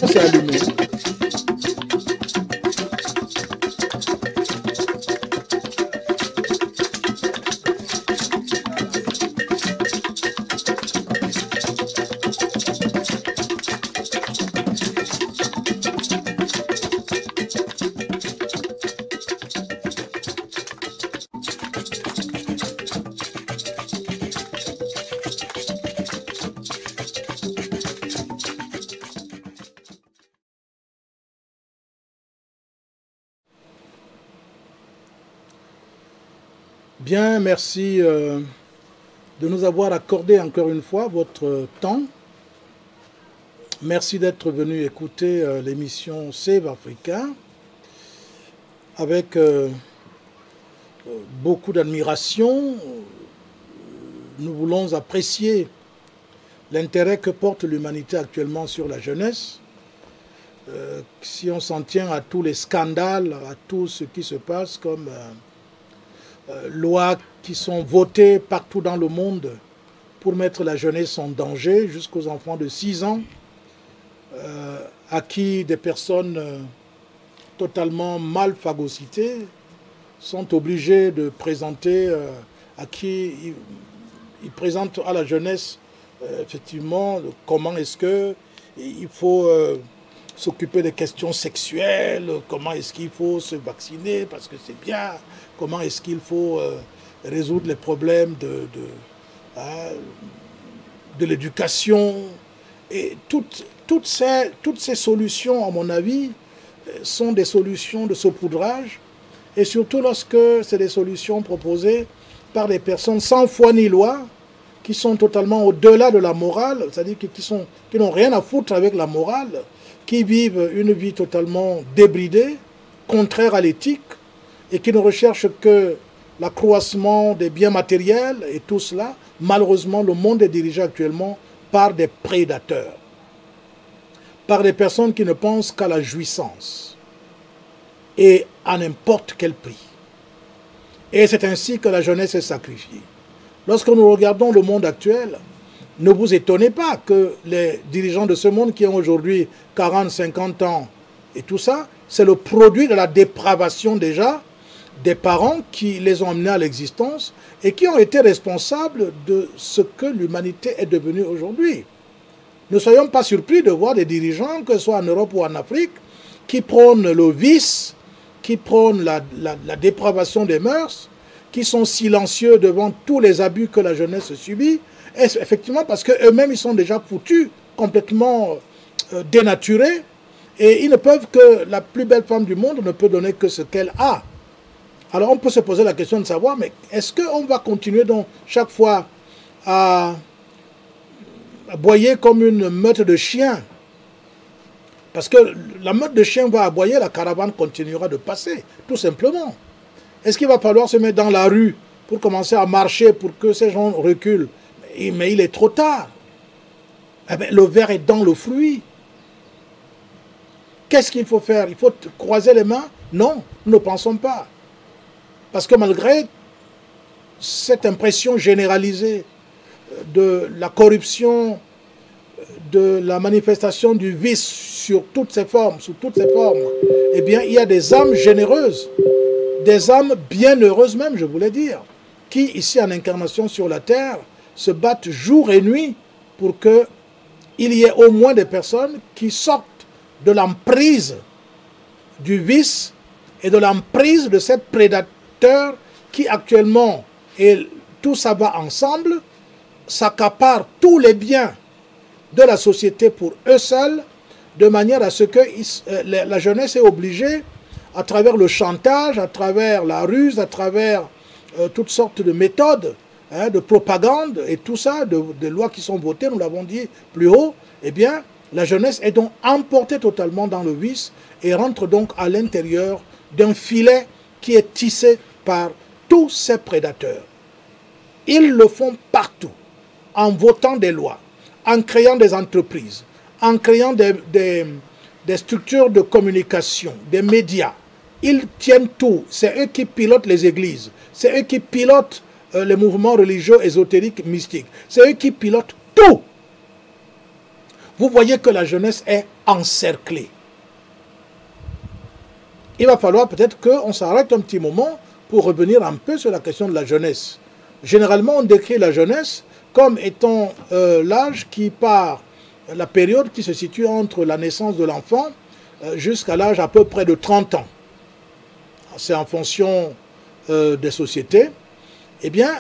C'est allumé. Bien, merci de nous avoir accordé encore une fois votre temps. Merci d'être venu écouter l'émission Save Africa avec beaucoup d'admiration. Nous voulons apprécier l'intérêt que porte l'humanité actuellement sur la jeunesse. Si on s'en tient à tous les scandales, à tout ce qui se passe comme lois qui sont votées partout dans le monde pour mettre la jeunesse en danger, jusqu'aux enfants de 6 ans, à qui des personnes totalement mal phagocytées sont obligées de présenter, à qui ils présentent à la jeunesse effectivement comment est-ce qu'il faut s'occuper des questions sexuelles, comment est-ce qu'il faut se vacciner parce que c'est bien, comment est-ce qu'il faut résoudre les problèmes de l'éducation. Et toutes ces solutions, à mon avis, sont des solutions de saupoudrage, et surtout lorsque c'est des solutions proposées par des personnes sans foi ni loi, qui sont totalement au-delà de la morale, c'est-à-dire qui n'ont rien à foutre avec la morale, qui vivent une vie totalement débridée, contraire à l'éthique, et qui ne recherchent que l'accroissement des biens matériels et tout cela. Malheureusement, le monde est dirigé actuellement par des prédateurs, par des personnes qui ne pensent qu'à la jouissance et à n'importe quel prix. Et c'est ainsi que la jeunesse est sacrifiée. Lorsque nous regardons le monde actuel, ne vous étonnez pas que les dirigeants de ce monde qui ont aujourd'hui 40, 50 ans et tout ça, c'est le produit de la dépravation déjà des parents qui les ont amenés à l'existence et qui ont été responsables de ce que l'humanité est devenue aujourd'hui. Ne soyons pas surpris de voir des dirigeants, que ce soit en Europe ou en Afrique, qui prônent le vice, qui prônent la dépravation des mœurs, qui sont silencieux devant tous les abus que la jeunesse subit, et effectivement parce qu'eux-mêmes ils sont déjà foutus, complètement dénaturés, et ils ne peuvent que, la plus belle femme du monde ne peut donner que ce qu'elle a. Alors on peut se poser la question de savoir, mais est-ce qu'on va continuer donc chaque fois à aboyer comme une meute de chiens? Parce que la meute de chiens va aboyer, la caravane continuera de passer, tout simplement. Est-ce qu'il va falloir se mettre dans la rue pour commencer à marcher pour que ces gens reculent? Mais il est trop tard. Eh bien, le ver est dans le fruit. Qu'est-ce qu'il faut faire? Il faut croiser les mains? Non, nous ne pensons pas. Parce que malgré cette impression généralisée de la corruption, de la manifestation du vice sur toutes ses formes, eh bien, il y a des âmes généreuses, des âmes bienheureuses même, je voulais dire, qui, ici en incarnation sur la terre, se battent jour et nuit pour qu'il y ait au moins des personnes qui sortent de l'emprise du vice et de l'emprise de ces prédateurs qui actuellement, et tout ça va ensemble, s'accaparent tous les biens de la société pour eux seuls, de manière à ce que la jeunesse est obligée, à travers le chantage, à travers la ruse, à travers toutes sortes de méthodes, de propagande et tout ça, de lois qui sont votées, nous l'avons dit plus haut, eh bien, la jeunesse est donc emportée totalement dans le vice et rentre donc à l'intérieur d'un filet qui est tissé par tous ces prédateurs. Ils le font partout, en votant des lois, en créant des entreprises, en créant des structures de communication, des médias. Ils tiennent tout. C'est eux qui pilotent les églises. C'est eux qui pilotent les mouvements religieux, ésotériques, mystiques. C'est eux qui pilotent tout. Vous voyez que la jeunesse est encerclée. Il va falloir peut-être qu'on s'arrête un petit moment pour revenir un peu sur la question de la jeunesse. Généralement, on décrit la jeunesse comme étant l'âge qui part, la période qui se situe entre la naissance de l'enfant jusqu'à l'âge à peu près de 30 ans. C'est en fonction des sociétés. Eh bien,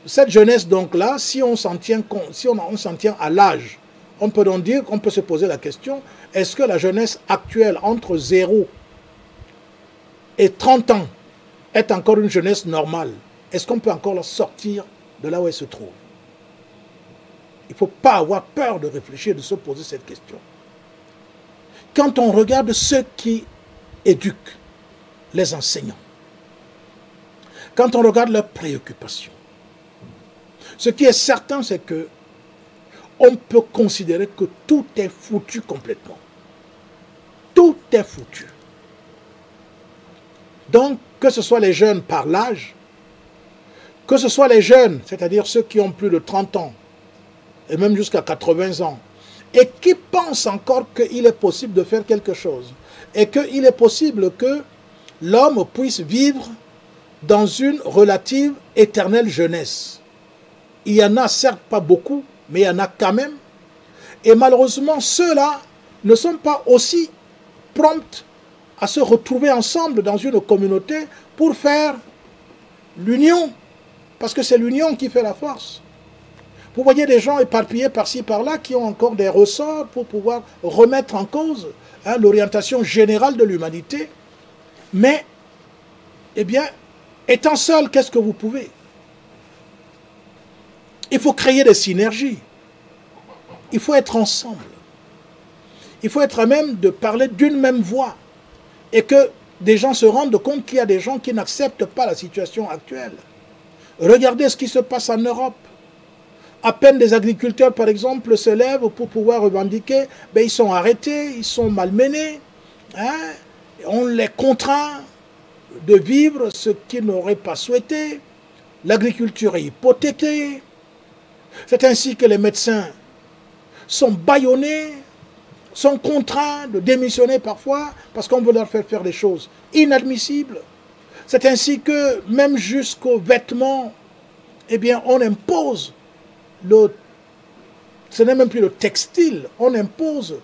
cette jeunesse donc-là, si on s'en tient à l'âge, on peut donc dire qu'on peut se poser la question, est-ce que la jeunesse actuelle entre 0 et 30 ans est encore une jeunesse normale? Est-ce qu'on peut encore la sortir de là où elle se trouve? Il ne faut pas avoir peur de réfléchir, de se poser cette question. Quand on regarde ceux qui éduquent, les enseignants, quand on regarde leurs préoccupations, ce qui est certain, c'est que on peut considérer que tout est foutu complètement. Tout est foutu. Donc, que ce soit les jeunes par l'âge, que ce soit les jeunes, c'est-à-dire ceux qui ont plus de 30 ans, et même jusqu'à 80 ans, et qui pensent encore qu'il est possible de faire quelque chose, et qu'il est possible que l'homme puisse vivre dans une relative éternelle jeunesse. Il y en a certes pas beaucoup, mais il y en a quand même. Et malheureusement, ceux-là ne sont pas aussi prompts à se retrouver ensemble dans une communauté pour faire l'union. Parce que c'est l'union qui fait la force. Vous voyez des gens éparpillés par-ci, par-là, qui ont encore des ressorts pour pouvoir remettre en cause l'orientation générale de l'humanité. Mais, eh bien, étant seul, qu'est-ce que vous pouvez? Il faut créer des synergies. Il faut être ensemble. Il faut être à même de parler d'une même voix. Et que des gens se rendent compte qu'il y a des gens qui n'acceptent pas la situation actuelle. Regardez ce qui se passe en Europe. À peine des agriculteurs, par exemple, se lèvent pour pouvoir revendiquer, ben, ils sont arrêtés, ils sont malmenés. Hein? On les contraint de vivre ce qu'ils n'auraient pas souhaité. L'agriculture est hypothéquée. C'est ainsi que les médecins sont bâillonnés, sont contraints de démissionner parfois parce qu'on veut leur faire des choses inadmissibles. C'est ainsi que même jusqu'aux vêtements, eh bien, on impose ce n'est même plus le textile, on impose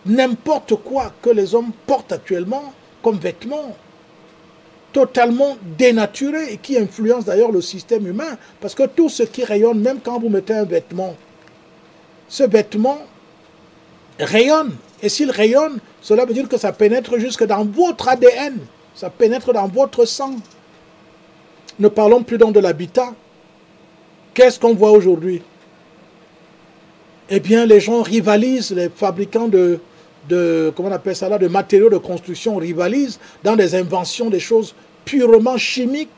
n'importe quoi que les hommes portent actuellement comme vêtements, totalement dénaturés et qui influencent d'ailleurs le système humain, parce que tout ce qui rayonne, même quand vous mettez un vêtement, ce vêtement rayonne, et s'il rayonne, cela veut dire que ça pénètre jusque dans votre ADN, ça pénètre dans votre sang. Ne parlons plus donc de l'habitat. Qu'est-ce qu'on voit aujourd'hui? Eh bien, les gens rivalisent, les fabricants comment on appelle ça là, de matériaux de construction rivalisent dans des inventions, des choses purement chimiques,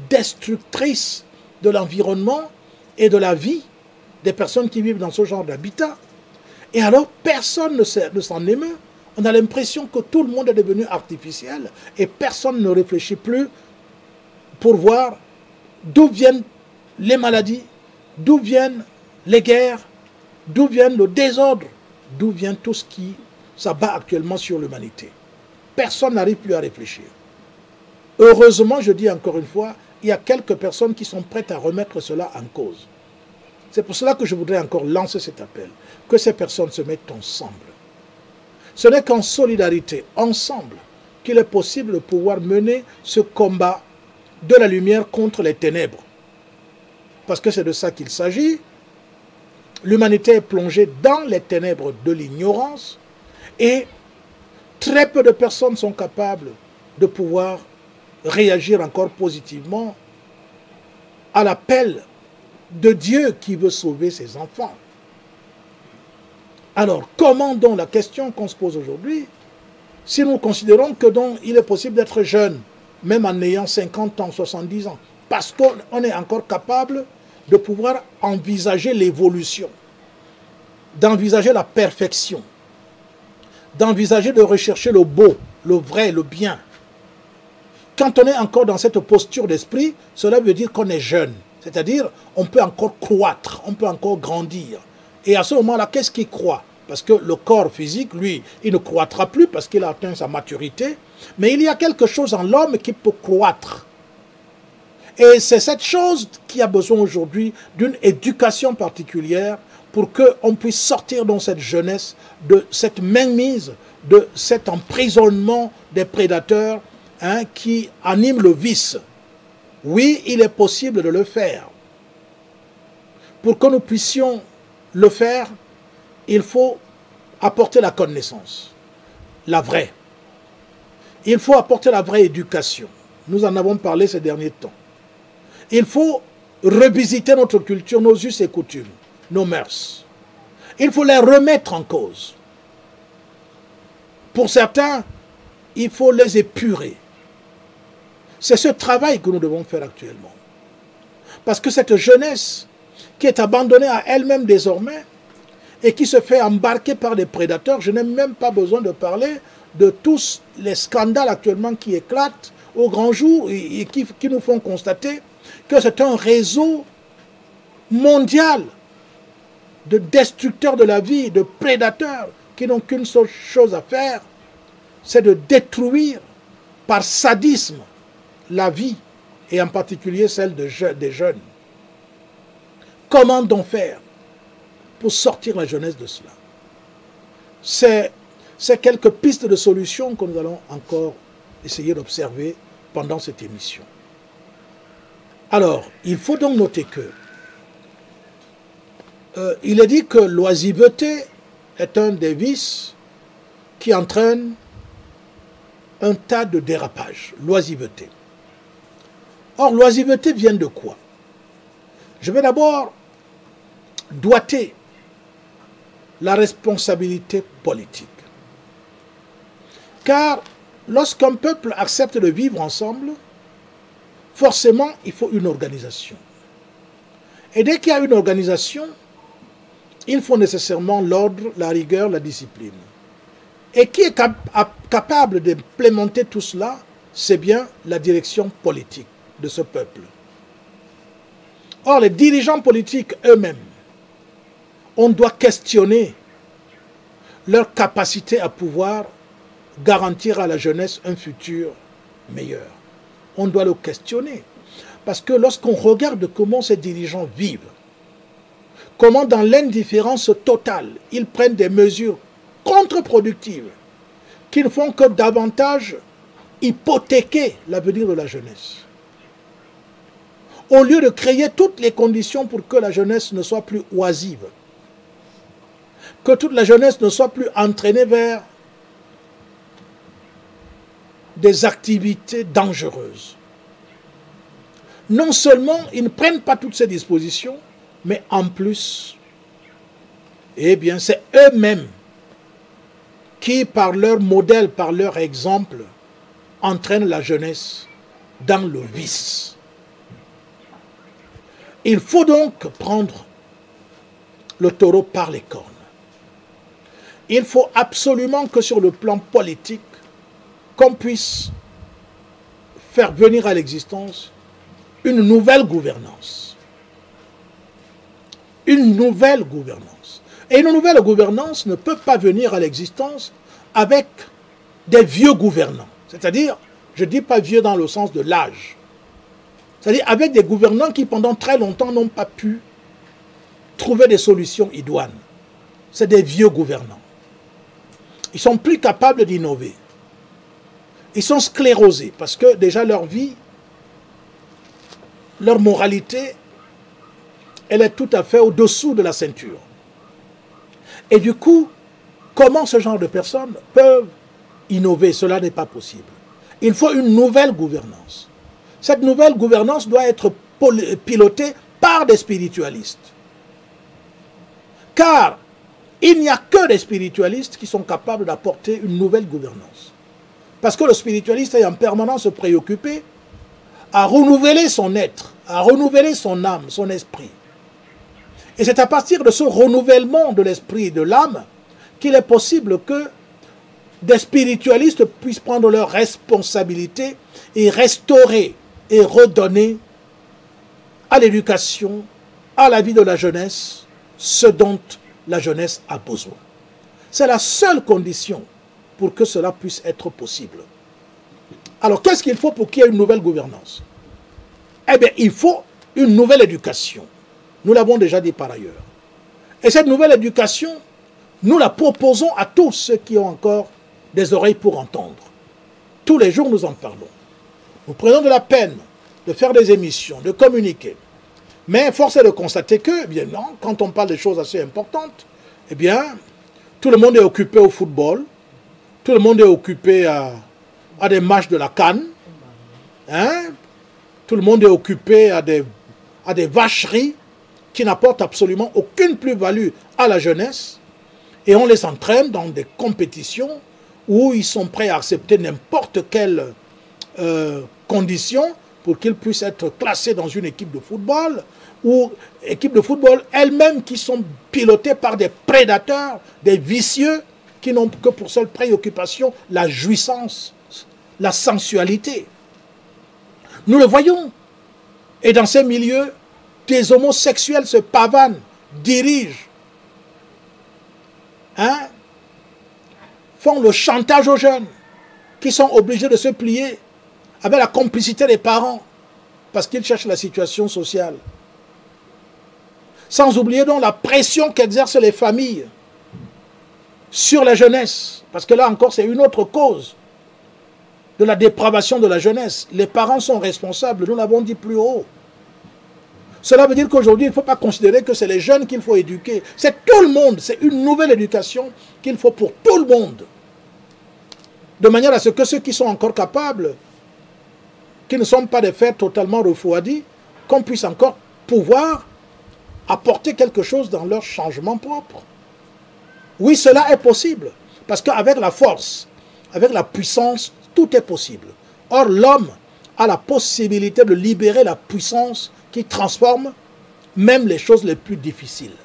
destructrices de l'environnement et de la vie des personnes qui vivent dans ce genre d'habitat. Et alors, personne ne s'en émeut. On a l'impression que tout le monde est devenu artificiel et personne ne réfléchit plus pour voir d'où viennent les maladies, d'où viennent les guerres, d'où vient le désordre, d'où vient tout ce qui s'abat actuellement sur l'humanité. Personne n'arrive plus à réfléchir. Heureusement, je dis encore une fois, il y a quelques personnes qui sont prêtes à remettre cela en cause. C'est pour cela que je voudrais encore lancer cet appel, que ces personnes se mettent ensemble. Ce n'est qu'en solidarité, ensemble, qu'il est possible de pouvoir mener ce combat de la lumière contre les ténèbres. Parce que c'est de ça qu'il s'agit. L'humanité est plongée dans les ténèbres de l'ignorance et très peu de personnes sont capables de pouvoir réagir encore positivement à l'appel de Dieu qui veut sauver ses enfants. Alors, comment donc la question qu'on se pose aujourd'hui, si nous considérons que donc il est possible d'être jeune, même en ayant 50 ans, 70 ans, parce qu'on est encore capable de pouvoir envisager l'évolution, d'envisager la perfection, d'envisager de rechercher le beau, le vrai, le bien. Quand on est encore dans cette posture d'esprit, cela veut dire qu'on est jeune. C'est-à-dire, on peut encore croître, on peut encore grandir. Et à ce moment-là, qu'est-ce qui croît? Parce que le corps physique, lui, il ne croîtra plus parce qu'il a atteint sa maturité. Mais il y a quelque chose en l'homme qui peut croître. Et c'est cette chose qui a besoin aujourd'hui d'une éducation particulière pour qu'on puisse sortir dans cette jeunesse de cette mainmise, de cet emprisonnement des prédateurs qui animent le vice. Oui, il est possible de le faire. Pour que nous puissions le faire, il faut apporter la connaissance, la vraie. Il faut apporter la vraie éducation. Nous en avons parlé ces derniers temps. Il faut revisiter notre culture, nos us et coutumes, nos mœurs. Il faut les remettre en cause. Pour certains, il faut les épurer. C'est ce travail que nous devons faire actuellement. Parce que cette jeunesse qui est abandonnée à elle-même désormais et qui se fait embarquer par des prédateurs, je n'ai même pas besoin de parler de tous les scandales actuellement qui éclatent au grand jour et qui nous font constater que c'est un réseau mondial de destructeurs de la vie, de prédateurs qui n'ont qu'une seule chose à faire, c'est de détruire par sadisme la vie, et en particulier celle des jeunes. Comment donc faire pour sortir la jeunesse de cela? C'est quelques pistes de solutions que nous allons encore essayer d'observer pendant cette émission. Alors, il faut donc noter que il est dit que l'oisiveté est un des vices qui entraîne un tas de dérapages. L'oisiveté. Or, l'oisiveté vient de quoi? Je vais d'abord doiter la responsabilité politique. Car lorsqu'un peuple accepte de vivre ensemble, forcément, il faut une organisation. Et dès qu'il y a une organisation, il faut nécessairement l'ordre, la rigueur, la discipline. Et qui est capable d'implémenter tout cela? C'est bien la direction politique de ce peuple. Or, les dirigeants politiques eux-mêmes, on doit questionner leur capacité à pouvoir garantir à la jeunesse un futur meilleur. On doit le questionner. Parce que lorsqu'on regarde comment ces dirigeants vivent, comment dans l'indifférence totale, ils prennent des mesures contre-productives qui ne font que davantage hypothéquer l'avenir de la jeunesse. Au lieu de créer toutes les conditions pour que la jeunesse ne soit plus oisive, que toute la jeunesse ne soit plus entraînée vers des activités dangereuses. Non seulement ils ne prennent pas toutes ces dispositions, mais en plus, eh bien, c'est eux-mêmes qui, par leur modèle, par leur exemple, entraînent la jeunesse dans le vice. Il faut donc prendre le taureau par les cornes. Il faut absolument que sur le plan politique, qu'on puisse faire venir à l'existence une nouvelle gouvernance. Une nouvelle gouvernance. Et une nouvelle gouvernance ne peut pas venir à l'existence avec des vieux gouvernants. C'est-à-dire, je ne dis pas vieux dans le sens de l'âge. C'est-à-dire avec des gouvernants qui pendant très longtemps n'ont pas pu trouver des solutions idoines. C'est des vieux gouvernants. Ils sont plus capables d'innover. Ils sont sclérosés parce que déjà leur vie, leur moralité, elle est tout à fait au-dessous de la ceinture. Et du coup, comment ce genre de personnes peuvent innover? Cela n'est pas possible. Il faut une nouvelle gouvernance. Cette nouvelle gouvernance doit être pilotée par des spiritualistes. Car il n'y a que des spiritualistes qui sont capables d'apporter une nouvelle gouvernance. Parce que le spiritualiste est en permanence préoccupé à renouveler son être, à renouveler son âme, son esprit. Et c'est à partir de ce renouvellement de l'esprit et de l'âme qu'il est possible que des spiritualistes puissent prendre leurs responsabilités et restaurer et redonner à l'éducation, à la vie de la jeunesse, ce dont la jeunesse a besoin. C'est la seule condition pour que cela puisse être possible. Alors, qu'est-ce qu'il faut pour qu'il y ait une nouvelle gouvernance? Eh bien, il faut une nouvelle éducation. Nous l'avons déjà dit par ailleurs. Et cette nouvelle éducation, nous la proposons à tous ceux qui ont encore des oreilles pour entendre. Tous les jours, nous en parlons. Nous prenons de la peine de faire des émissions, de communiquer. Mais force est de constater que, bien non, quand on parle de choses assez importantes, eh bien, tout le monde est occupé au football, tout le monde est occupé à des matchs de la CAN, hein? Tout le monde est occupé à des vacheries qui n'apportent absolument aucune plus-value à la jeunesse, et on les entraîne dans des compétitions où ils sont prêts à accepter n'importe quelle condition pour qu'ils puissent être classés dans une équipe de football, ou équipe de football elles-mêmes qui sont pilotées par des prédateurs, des vicieux, qui n'ont que pour seule préoccupation la jouissance, la sensualité. Nous le voyons. Et dans ces milieux, des homosexuels se pavanent, dirigent, hein, font le chantage aux jeunes, qui sont obligés de se plier avec la complicité des parents, parce qu'ils cherchent la situation sociale. Sans oublier donc la pression qu'exercent les familles sur la jeunesse, parce que là encore c'est une autre cause de la dépravation de la jeunesse. Les parents sont responsables, nous l'avons dit plus haut. Cela veut dire qu'aujourd'hui, il ne faut pas considérer que c'est les jeunes qu'il faut éduquer. C'est tout le monde, c'est une nouvelle éducation qu'il faut pour tout le monde. De manière à ce que ceux qui sont encore capables, qui ne sont pas des fers totalement refroidis, qu'on puisse encore pouvoir apporter quelque chose dans leur changement propre. Oui, cela est possible, parce qu'avec la force, avec la puissance, tout est possible. Or, l'homme a la possibilité de libérer la puissance qui transforme même les choses les plus difficiles.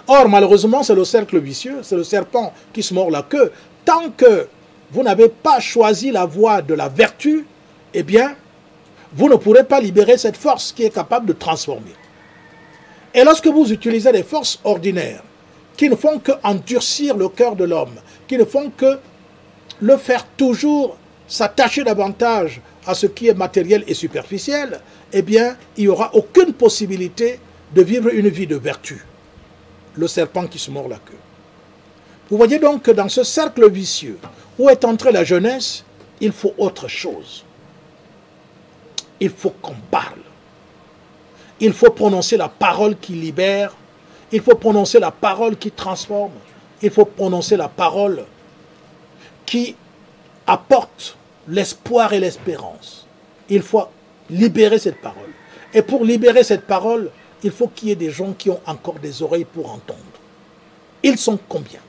Or, malheureusement, c'est le cercle vicieux, c'est le serpent qui se mord la queue. Tant que vous n'avez pas choisi la voie de la vertu, eh bien, vous ne pourrez pas libérer cette force qui est capable de transformer. Et lorsque vous utilisez des forces ordinaires, qui ne font qu'endurcir le cœur de l'homme, qui ne font que le faire toujours s'attacher davantage à ce qui est matériel et superficiel, eh bien, il n'y aura aucune possibilité de vivre une vie de vertu. Le serpent qui se mord la queue. Vous voyez donc que dans ce cercle vicieux, où est entrée la jeunesse, il faut autre chose. Il faut qu'on parle. Il faut prononcer la parole qui libère. Il faut prononcer la parole qui transforme. Il faut prononcer la parole qui apporte l'espoir et l'espérance. Il faut libérer cette parole. Et pour libérer cette parole, il faut qu'il y ait des gens qui ont encore des oreilles pour entendre. Ils sont combien?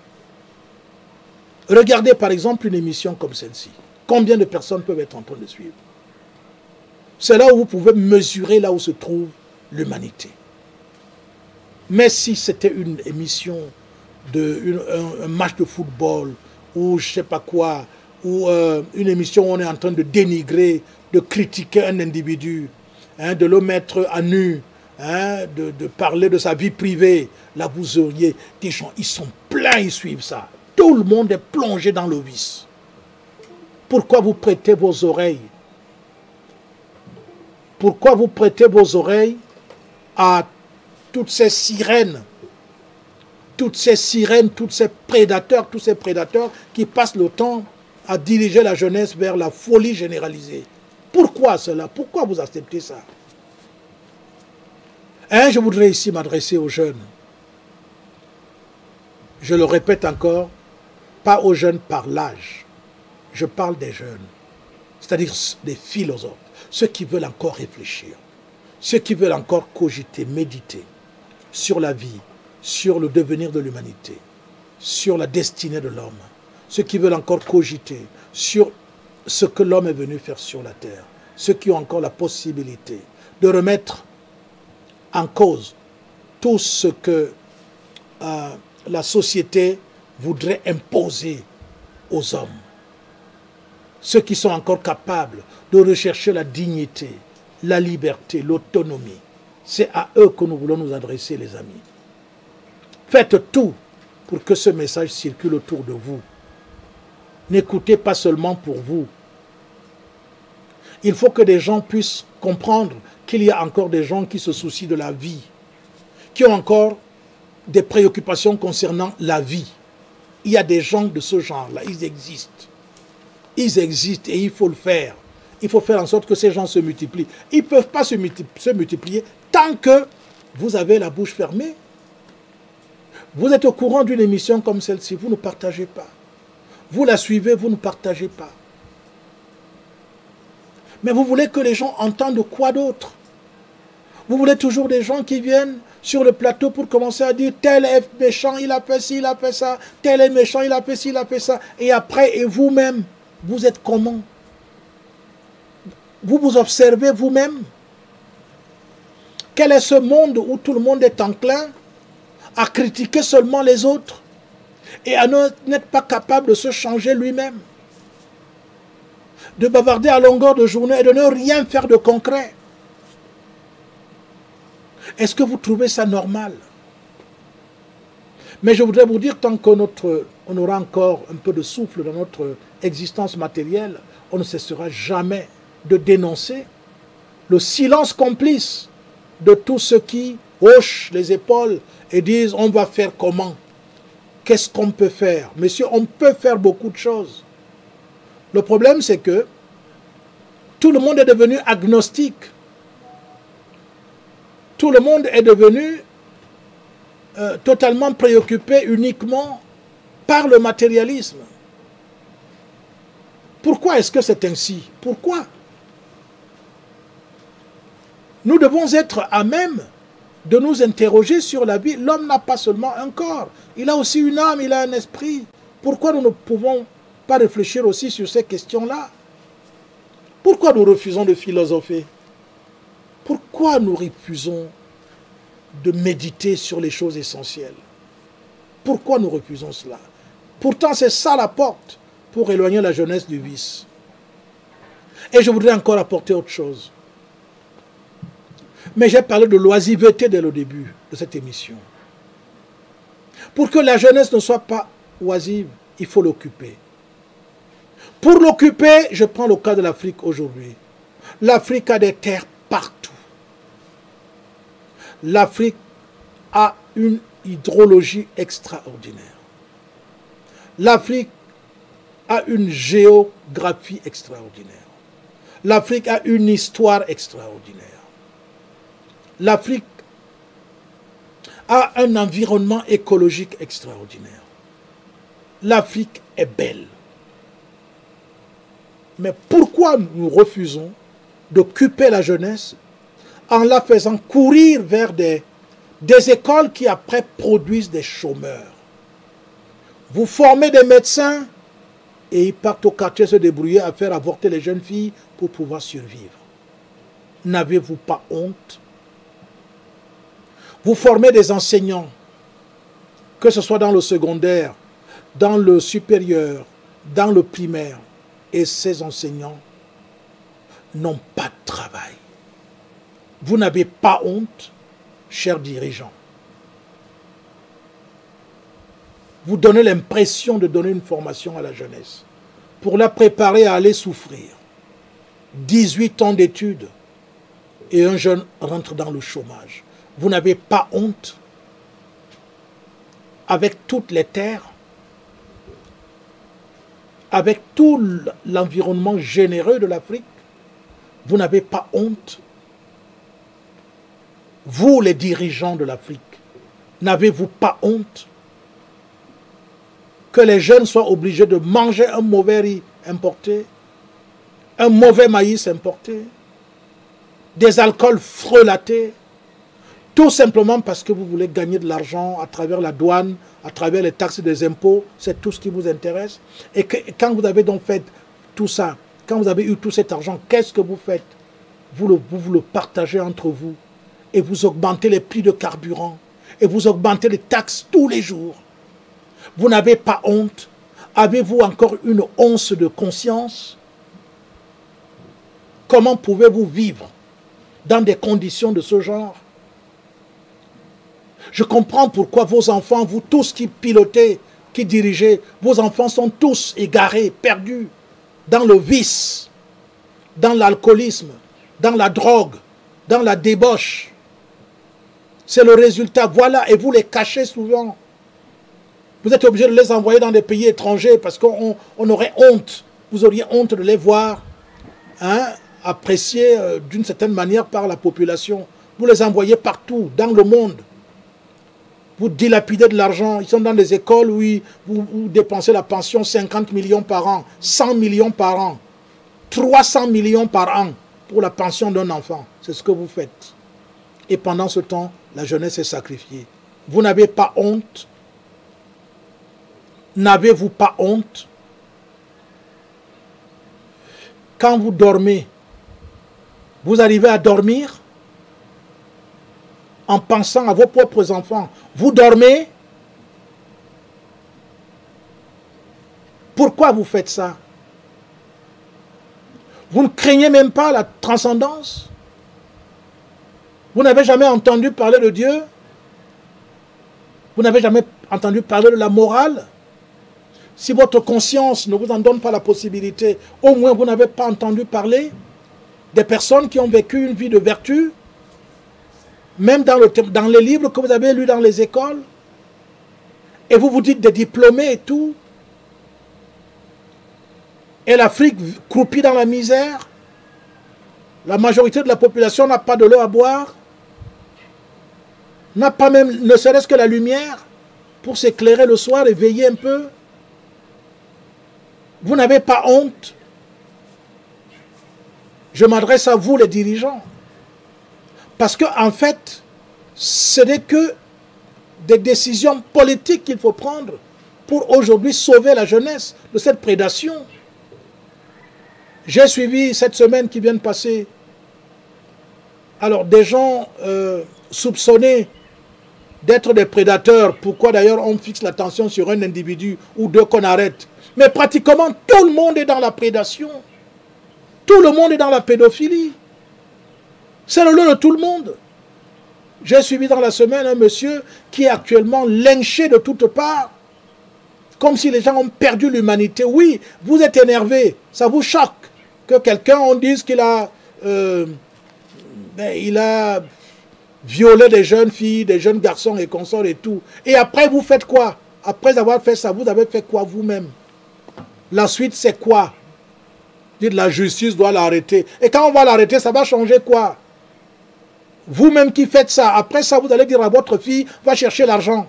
Regardez par exemple une émission comme celle-ci. Combien de personnes peuvent être en train de suivre? C'est là où vous pouvez mesurer là où se trouve l'humanité. Mais si c'était une émission, un match de football, ou je ne sais pas quoi, ou une émission où on est en train de dénigrer, de critiquer un individu, hein, de le mettre à nu, hein, de parler de sa vie privée, là vous auriez des gens, ils sont pleins, ils suivent ça. Tout le monde est plongé dans le vice. Pourquoi vous prêtez vos oreilles? Pourquoi vous prêtez vos oreilles à toutes ces sirènes, tous ces prédateurs qui passent le temps à diriger la jeunesse vers la folie généralisée. Pourquoi cela? Pourquoi vous acceptez ça? Je voudrais ici m'adresser aux jeunes. Je le répète encore, pas aux jeunes par l'âge. Je parle des jeunes, c'est-à-dire des philosophes, ceux qui veulent encore réfléchir, ceux qui veulent encore cogiter, méditer sur la vie, sur le devenir de l'humanité, sur la destinée de l'homme, ceux qui veulent encore cogiter sur ce que l'homme est venu faire sur la terre, ceux qui ont encore la possibilité de remettre en cause tout ce que la société voudrait imposer aux hommes. Ceux qui sont encore capables de rechercher la dignité, la liberté, l'autonomie. C'est à eux que nous voulons nous adresser, les amis. Faites tout pour que ce message circule autour de vous. N'écoutez pas seulement pour vous. Il faut que des gens puissent comprendre qu'il y a encore des gens qui se soucient de la vie, qui ont encore des préoccupations concernant la vie. Il y a des gens de ce genre-là, ils existent. Ils existent et il faut le faire. Il faut faire en sorte que ces gens se multiplient. Ils ne peuvent pas se multiplier tant que vous avez la bouche fermée. Vous êtes au courant d'une émission comme celle-ci, vous ne partagez pas. Vous la suivez, vous ne partagez pas. Mais vous voulez que les gens entendent quoi d'autre? Vous voulez toujours des gens qui viennent sur le plateau pour commencer à dire tel est méchant, il a fait ci, il a fait ça, tel est méchant, il a fait ci, il a fait ça. Et après, et vous-même, vous êtes comment? Vous vous observez vous-même? Quel est ce monde où tout le monde est enclin à critiquer seulement les autres et à n'être pas capable de se changer lui-même? De bavarder à longueur de journée et de ne rien faire de concret. Est-ce que vous trouvez ça normal? Mais je voudrais vous dire, tant qu'on aura encore un peu de souffle dans notre existence matérielle, on ne cessera jamais de dénoncer le silence complice de tous ceux qui hochent les épaules et disent on va faire comment? Qu'est-ce qu'on peut faire? Monsieur, on peut faire beaucoup de choses. Le problème, c'est que tout le monde est devenu agnostique. Tout le monde est devenu totalement préoccupé uniquement par le matérialisme. Pourquoi est-ce que c'est ainsi? Pourquoi? Nous devons être à même de nous interroger sur la vie. L'homme n'a pas seulement un corps, il a aussi une âme, il a un esprit. Pourquoi nous ne pouvons pas réfléchir aussi sur ces questions-là? Pourquoi nous refusons de philosopher? Pourquoi nous refusons de méditer sur les choses essentielles? Pourquoi nous refusons cela? Pourtant, c'est ça la porte pour éloigner la jeunesse du vice. Et je voudrais encore apporter autre chose. Mais j'ai parlé de l'oisiveté dès le début de cette émission. Pour que la jeunesse ne soit pas oisive, il faut l'occuper. Pour l'occuper, je prends le cas de l'Afrique aujourd'hui. L'Afrique a des terres partout. L'Afrique a une hydrologie extraordinaire. L'Afrique a une géographie extraordinaire. L'Afrique a une histoire extraordinaire. L'Afrique a un environnement écologique extraordinaire. L'Afrique est belle. Mais pourquoi nous refusons d'occuper la jeunesse en la faisant courir vers des écoles qui après produisent des chômeurs? Vous formez des médecins et ils partent au quartier se débrouiller à faire avorter les jeunes filles pour pouvoir survivre. N'avez-vous pas honte? Vous formez des enseignants, que ce soit dans le secondaire, dans le supérieur, dans le primaire, et ces enseignants n'ont pas de travail. Vous n'avez pas honte, chers dirigeants. Vous donnez l'impression de donner une formation à la jeunesse pour la préparer à aller souffrir. 18 ans d'études et un jeune rentre dans le chômage. Vous n'avez pas honte? Avec toutes les terres, avec tout l'environnement généreux de l'Afrique, vous n'avez pas honte? Vous, les dirigeants de l'Afrique, n'avez-vous pas honte que les jeunes soient obligés de manger un mauvais riz importé, un mauvais maïs importé, des alcools frelatés, tout simplement parce que vous voulez gagner de l'argent à travers la douane, à travers les taxes et des impôts, c'est tout ce qui vous intéresse. Et que, quand vous avez donc fait tout ça, quand vous avez eu tout cet argent, qu'est-ce que vous faites? Vous le partagez entre vous et vous augmentez les prix de carburant et vous augmentez les taxes tous les jours. Vous n'avez pas honte? Avez-vous encore une once de conscience? Comment pouvez-vous vivre dans des conditions de ce genre? Je comprends pourquoi vos enfants, vous tous qui pilotez, qui dirigez, vos enfants sont tous égarés, perdus dans le vice, dans l'alcoolisme, dans la drogue, dans la débauche. C'est le résultat, voilà, et vous les cachez souvent. Vous êtes obligé de les envoyer dans des pays étrangers parce qu'on aurait honte. Vous auriez honte de les voir appréciés d'une certaine manière par la population. Vous les envoyez partout, dans le monde. Vous dilapidez de l'argent. Ils sont dans des écoles où vous dépensez la pension 50 millions par an, 100 millions par an, 300 millions par an pour la pension d'un enfant. C'est ce que vous faites. Et pendant ce temps, la jeunesse est sacrifiée. Vous n'avez pas honte? N'avez-vous pas honte? Quand vous dormez, vous arrivez à dormir en pensant à vos propres enfants. Vous dormez? Pourquoi vous faites ça? Vous ne craignez même pas la transcendance? Vous n'avez jamais entendu parler de Dieu? Vous n'avez jamais entendu parler de la morale? Si votre conscience ne vous en donne pas la possibilité, au moins vous n'avez pas entendu parler des personnes qui ont vécu une vie de vertu, même dans les livres que vous avez lus dans les écoles, et vous vous dites des diplômés et tout, et l'Afrique croupit dans la misère, la majorité de la population n'a pas de l'eau à boire, n'a pas même, ne serait-ce que la lumière, pour s'éclairer le soir et veiller un peu. Vous n'avez pas honte? Je m'adresse à vous les dirigeants. Parce qu'en fait, ce n'est que des décisions politiques qu'il faut prendre pour aujourd'hui sauver la jeunesse de cette prédation. J'ai suivi cette semaine qui vient de passer, alors des gens soupçonnés d'être des prédateurs. Pourquoi d'ailleurs on fixe l'attention sur un individu ou deux qu'on arrête? Mais pratiquement tout le monde est dans la prédation. Tout le monde est dans la pédophilie. C'est le lot de tout le monde. J'ai suivi dans la semaine un monsieur qui est actuellement lynché de toutes parts. Comme si les gens ont perdu l'humanité. Oui, vous êtes énervé. Ça vous choque que quelqu'un, on dise qu'il a, il a violé des jeunes filles, des jeunes garçons et consorts et tout. Et après, vous faites quoi? Après avoir fait ça, vous avez fait quoi vous-même? La suite, c'est quoi? Dites, la justice doit l'arrêter. Et quand on va l'arrêter, ça va changer quoi? Vous-même qui faites ça, après ça, vous allez dire à votre fille, va chercher l'argent.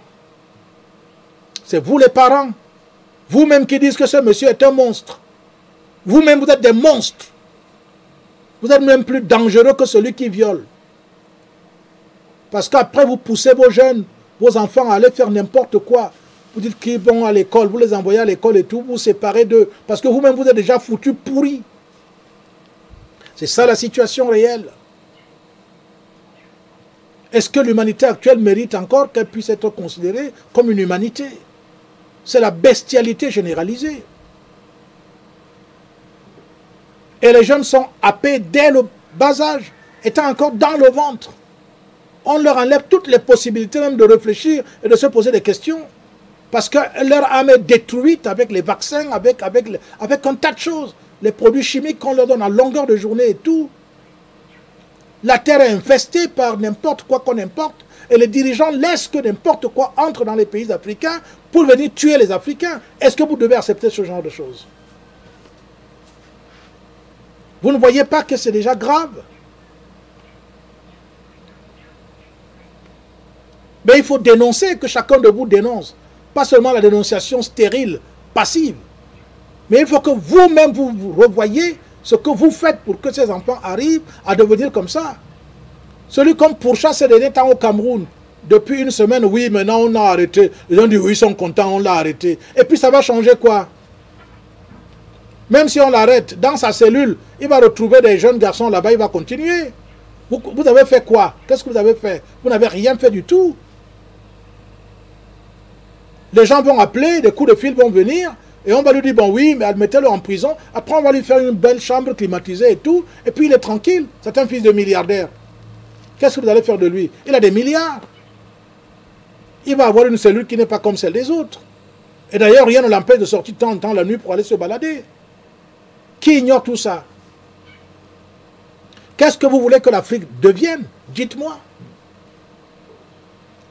C'est vous les parents. Vous-même qui dites que ce monsieur est un monstre. Vous-même, vous êtes des monstres. Vous êtes même plus dangereux que celui qui viole. Parce qu'après, vous poussez vos jeunes, vos enfants à aller faire n'importe quoi. Vous dites qu'ils vont à l'école, vous les envoyez à l'école et tout, vous vous séparez d'eux. Parce que vous-même, vous êtes déjà foutus pourris. C'est ça la situation réelle. Est-ce que l'humanité actuelle mérite encore qu'elle puisse être considérée comme une humanité? C'est la bestialité généralisée. Et les jeunes sont happés dès le bas âge, étant encore dans le ventre. On leur enlève toutes les possibilités même de réfléchir et de se poser des questions. Parce que leur âme est détruite avec les vaccins, avec un tas de choses. Les produits chimiques qu'on leur donne à longueur de journée et tout. La terre est infestée par n'importe quoi qu'on importe. Et les dirigeants laissent que n'importe quoi entre dans les pays africains pour venir tuer les Africains. Est-ce que vous devez accepter ce genre de choses? Vous ne voyez pas que c'est déjà grave? Mais il faut dénoncer, que chacun de vous dénonce. Pas seulement la dénonciation stérile, passive. Mais il faut que vous-même vous revoyiez ce que vous faites pour que ces enfants arrivent à devenir comme ça. Celui comme Pourchasse ces derniers temps au Cameroun, depuis une semaine, oui, maintenant on a arrêté. Les gens disent oui, ils sont contents, on l'a arrêté. Et puis ça va changer quoi? Même si on l'arrête, dans sa cellule, il va retrouver des jeunes garçons là-bas, il va continuer. Vous avez fait quoi? Qu'est-ce que vous avez fait? Vous n'avez rien fait du tout. Les gens vont appeler, des coups de fil vont venir, et on va lui dire, bon oui, mais admettez-le en prison. Après, on va lui faire une belle chambre climatisée et tout, et puis il est tranquille. C'est un fils de milliardaire. Qu'est-ce que vous allez faire de lui? Il a des milliards. Il va avoir une cellule qui n'est pas comme celle des autres. Et d'ailleurs, rien ne l'empêche de sortir de temps en temps la nuit pour aller se balader. Qui ignore tout ça? Qu'est-ce que vous voulez que l'Afrique devienne? Dites-moi.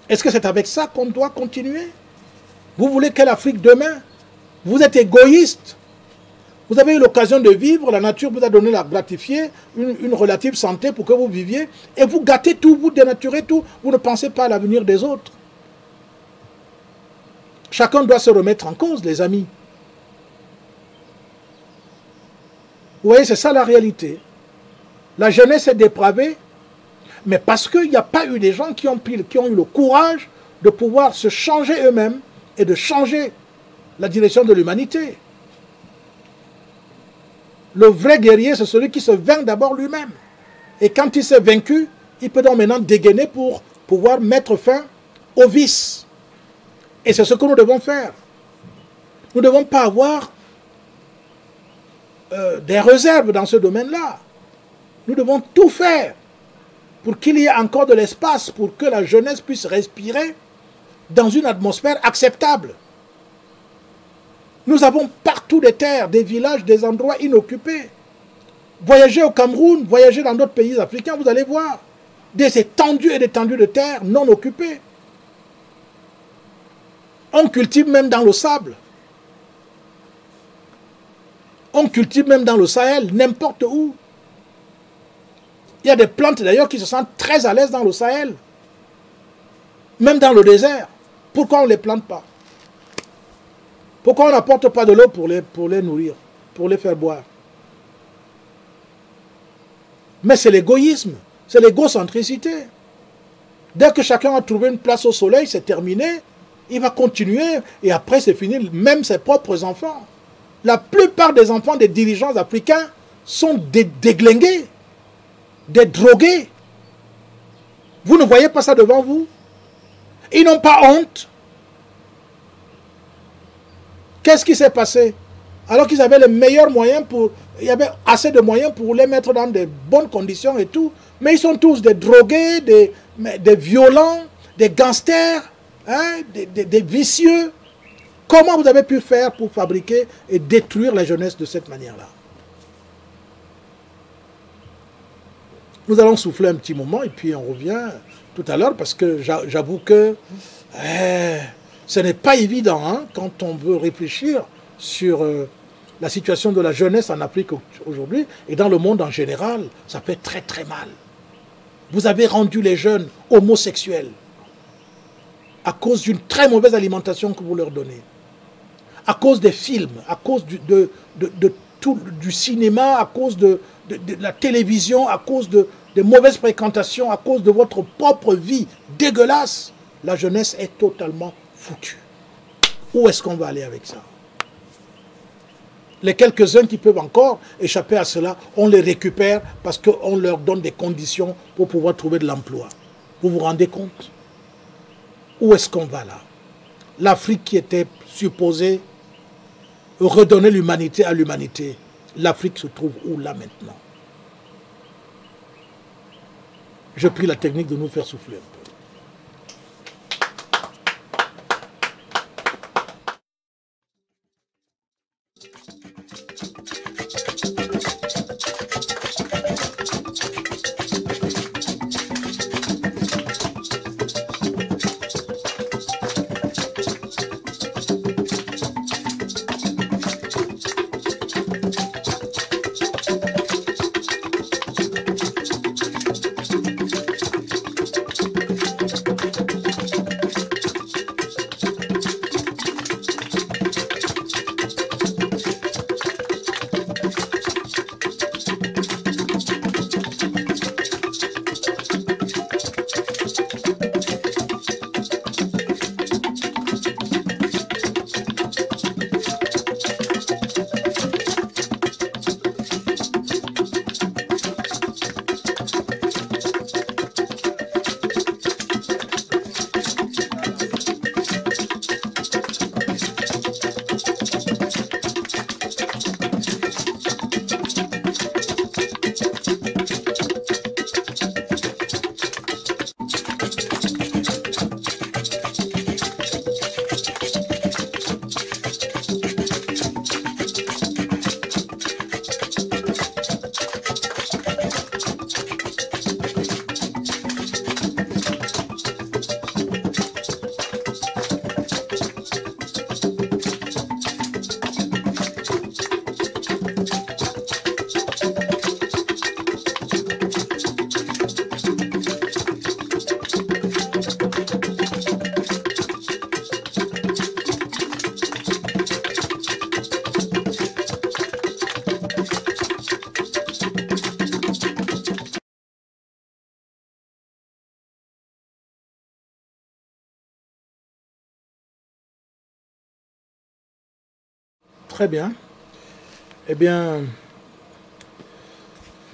Est-ce que c'est avec ça qu'on doit continuer? Vous voulez quelle Afrique demain? Vous êtes égoïste. Vous avez eu l'occasion de vivre, la nature vous a donné la gratifier, une relative santé pour que vous viviez, et vous gâtez tout, vous dénaturez tout, vous ne pensez pas à l'avenir des autres. Chacun doit se remettre en cause, les amis. Vous voyez, c'est ça la réalité. La jeunesse est dépravée, mais parce qu'il n'y a pas eu des gens qui ont eu le courage de pouvoir se changer eux-mêmes et de changer la direction de l'humanité. Le vrai guerrier, c'est celui qui se vainc d'abord lui-même. Et quand il s'est vaincu, il peut donc maintenant dégainer pour pouvoir mettre fin au vice. Et c'est ce que nous devons faire. Nous ne devons pas avoir des réserves dans ce domaine-là. Nous devons tout faire pour qu'il y ait encore de l'espace, pour que la jeunesse puisse respirer dans une atmosphère acceptable. Nous avons partout des terres, des villages, des endroits inoccupés. Voyagez au Cameroun, voyagez dans d'autres pays africains, vous allez voir des étendues et des étendues de terres non occupées. On cultive même dans le sable. On cultive même dans le Sahel, n'importe où. Il y a des plantes d'ailleurs qui se sentent très à l'aise dans le Sahel. Même dans le désert. Pourquoi on ne les plante pas? Pourquoi on n'apporte pas de l'eau pour les nourrir, pour les faire boire? Mais c'est l'égoïsme, c'est l'égocentricité. Dès que chacun a trouvé une place au soleil, c'est terminé. Il va continuer et après c'est fini, même ses propres enfants. La plupart des enfants des dirigeants africains sont des déglingués, des drogués. Vous ne voyez pas ça devant vous? Ils n'ont pas honte. Qu'est-ce qui s'est passé? Alors qu'ils avaient les meilleurs moyens il y avait assez de moyens pour les mettre dans de bonnes conditions et tout. Mais ils sont tous des drogués, des violents, des gangsters, hein, des vicieux. Comment vous avez pu faire pour fabriquer et détruire la jeunesse de cette manière-là? Nous allons souffler un petit moment et puis on revient tout à l'heure parce que j'avoue que ce n'est pas évident hein, quand on veut réfléchir sur la situation de la jeunesse en Afrique aujourd'hui et dans le monde en général, ça fait très très mal. Vous avez rendu les jeunes homosexuels à cause d'une très mauvaise alimentation que vous leur donnez, à cause des films, à cause du cinéma, à cause de la télévision, à cause des mauvaises fréquentations, à cause de votre propre vie dégueulasse. La jeunesse est totalement foutue. Où est-ce qu'on va aller avec ça? Les quelques-uns qui peuvent encore échapper à cela, on les récupère parce qu'on leur donne des conditions pour pouvoir trouver de l'emploi. Vous vous rendez compte? Où est-ce qu'on va là? L'Afrique qui était supposée redonner l'humanité à l'humanité, l'Afrique se trouve où là maintenant? Je prie la technique de nous faire souffler un peu. Très bien. Eh bien,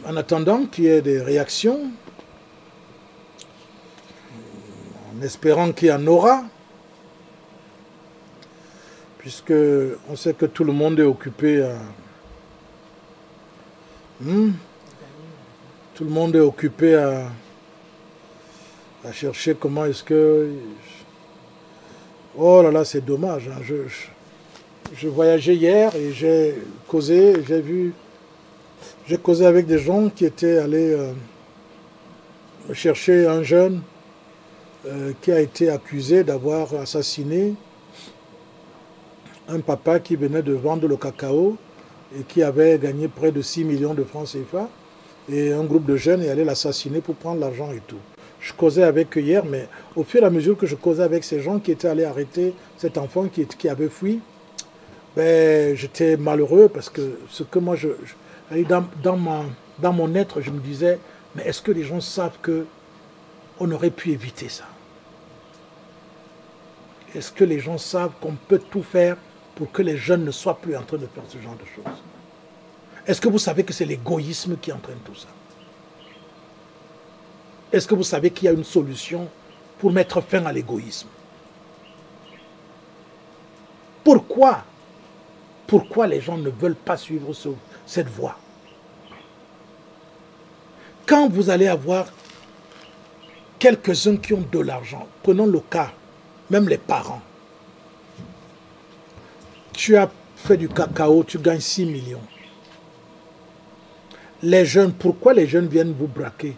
en attendant qu'il y ait des réactions, en espérant qu'il y en aura, puisque on sait que tout le monde est occupé à... Tout le monde est occupé à chercher comment est-ce que... Oh là là, c'est dommage. Hein. Je voyageais hier et j'ai causé, j'ai causé avec des gens qui étaient allés chercher un jeune qui a été accusé d'avoir assassiné un papa qui venait de vendre le cacao et qui avait gagné près de 6 millions de francs CFA. Et un groupe de jeunes est allé l'assassiner pour prendre l'argent et tout. Je causais avec eux hier, mais au fur et à mesure que je causais avec ces gens qui étaient allés arrêter cet enfant qui avait fui, ben, j'étais malheureux parce que ce que moi, dans mon être, je me disais, mais est-ce que les gens savent qu'on aurait pu éviter ça? Est-ce que les gens savent qu'on peut tout faire pour que les jeunes ne soient plus en train de faire ce genre de choses? Est-ce que vous savez que c'est l'égoïsme qui entraîne tout ça? Est-ce que vous savez qu'il y a une solution pour mettre fin à l'égoïsme? Pourquoi les gens ne veulent pas suivre cette voie? Quand vous allez avoir quelques-uns qui ont de l'argent, prenons le cas, même les parents. Tu as fait du cacao, tu gagnes 6 millions. Les jeunes, pourquoi les jeunes viennent vous braquer?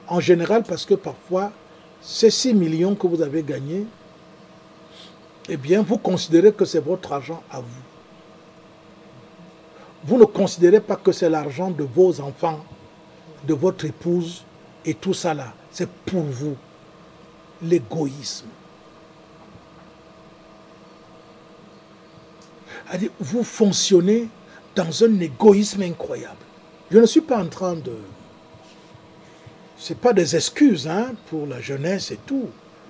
En général, parce que parfois, ces 6 millions que vous avez gagnés, eh bien, vous considérez que c'est votre argent à vous. Vous ne considérez pas que c'est l'argent de vos enfants, de votre épouse et tout ça là. C'est pour vous. L'égoïsme. Vous fonctionnez dans un égoïsme incroyable. Je ne suis pas en train de... Ce n'est pas des excuses hein, pour la jeunesse et tout.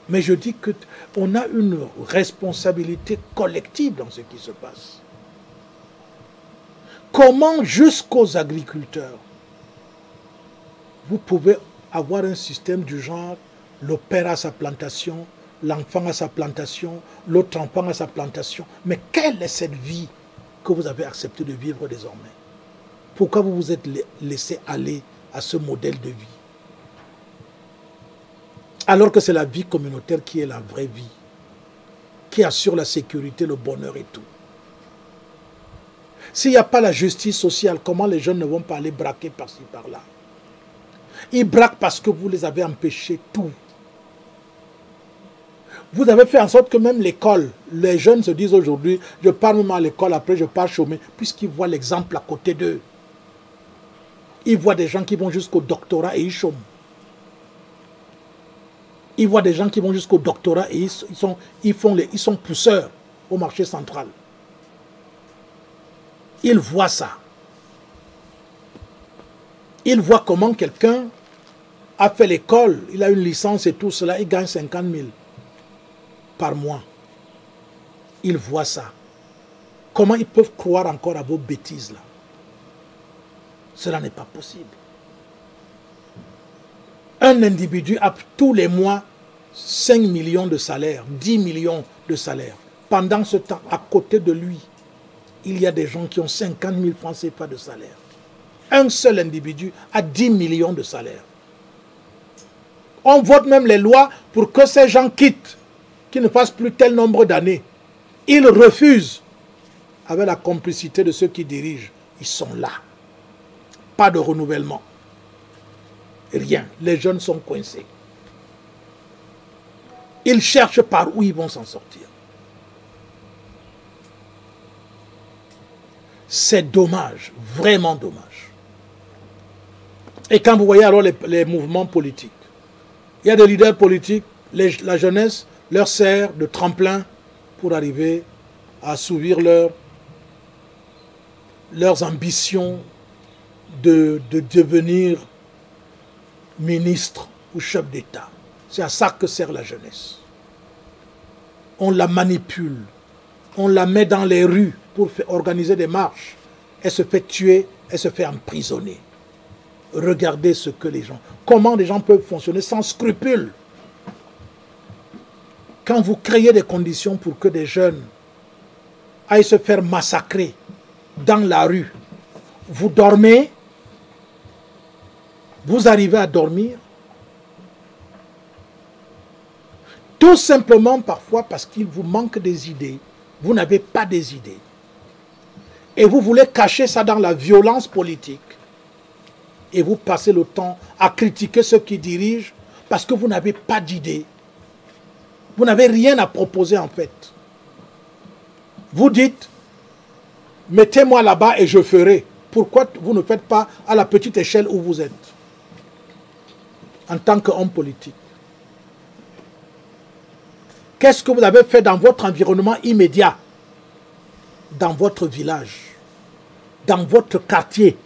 Mais je dis qu'on a une responsabilité collective dans ce qui se passe. Comment jusqu'aux agriculteurs, vous pouvez avoir un système du genre, le père a sa plantation, l'enfant a sa plantation, l'autre enfant a sa plantation. Mais quelle est cette vie que vous avez accepté de vivre désormais? Pourquoi vous vous êtes laissé aller à ce modèle de vie? Alors que c'est la vie communautaire qui est la vraie vie, qui assure la sécurité, le bonheur et tout. S'il n'y a pas la justice sociale, comment les jeunes ne vont pas aller braquer par-ci, par-là? Ils braquent parce que vous les avez empêchés tout. Vous avez fait en sorte que même l'école, les jeunes se disent aujourd'hui, je pars même à l'école, après je pars chômer, puisqu'ils voient l'exemple à côté d'eux. Ils voient des gens qui vont jusqu'au doctorat et ils chôment. Ils voient des gens qui vont jusqu'au doctorat et ils sont pousseurs au marché central. Ils voient ça. Ils voient comment quelqu'un a fait l'école, il a une licence et tout cela, il gagne 50 000 par mois. Ils voient ça. Comment ils peuvent croire encore à vos bêtises là? Cela n'est pas possible. Un individu a tous les mois 5 millions de salaires, 10 millions de salaires. Pendant ce temps, à côté de lui, il y a des gens qui ont 50 000 francs CFA de salaire. Un seul individu a 10 millions de salaires. On vote même les lois pour que ces gens quittent, qu'ils ne fassent plus tel nombre d'années. Ils refusent, avec la complicité de ceux qui dirigent. Ils sont là. Pas de renouvellement. Rien. Les jeunes sont coincés. Ils cherchent par où ils vont s'en sortir. C'est dommage, vraiment dommage. Et quand vous voyez alors les mouvements politiques, il y a des leaders politiques, la jeunesse leur sert de tremplin pour arriver à assouvir leurs ambitions de devenir ministre ou chef d'État. C'est à ça que sert la jeunesse. On la manipule, on la met dans les rues pour organiser des marches. Elle se fait tuer, elle se fait emprisonner. Regardez ce que les gens... Comment les gens peuvent fonctionner sans scrupules. Quand vous créez des conditions pour que des jeunes aillent se faire massacrer dans la rue, vous dormez, vous arrivez à dormir, tout simplement parfois parce qu'il vous manque des idées. Vous n'avez pas des idées. Et vous voulez cacher ça dans la violence politique. Et vous passez le temps à critiquer ceux qui dirigent parce que vous n'avez pas d'idées. Vous n'avez rien à proposer en fait. Vous dites, mettez-moi là-bas et je ferai. Pourquoi vous ne faites pas à la petite échelle où vous êtes en tant qu'homme politique? Qu'est-ce que vous avez fait dans votre environnement immédiat? Dans votre village? Dans votre quartier?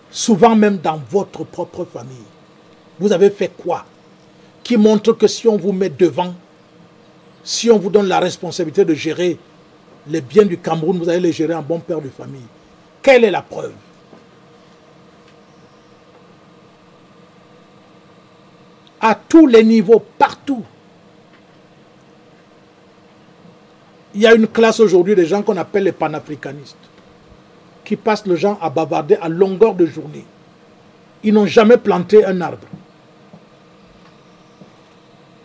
Souvent même dans votre propre famille. Vous avez fait quoi? Qui montre que si on vous met devant, si on vous donne la responsabilité de gérer les biens du Cameroun, vous allez les gérer en bon père de famille. Quelle est la preuve? À tous les niveaux, partout. Il y a une classe aujourd'hui des gens qu'on appelle les panafricanistes, qui passent le temps à bavarder à longueur de journée. Ils n'ont jamais planté un arbre.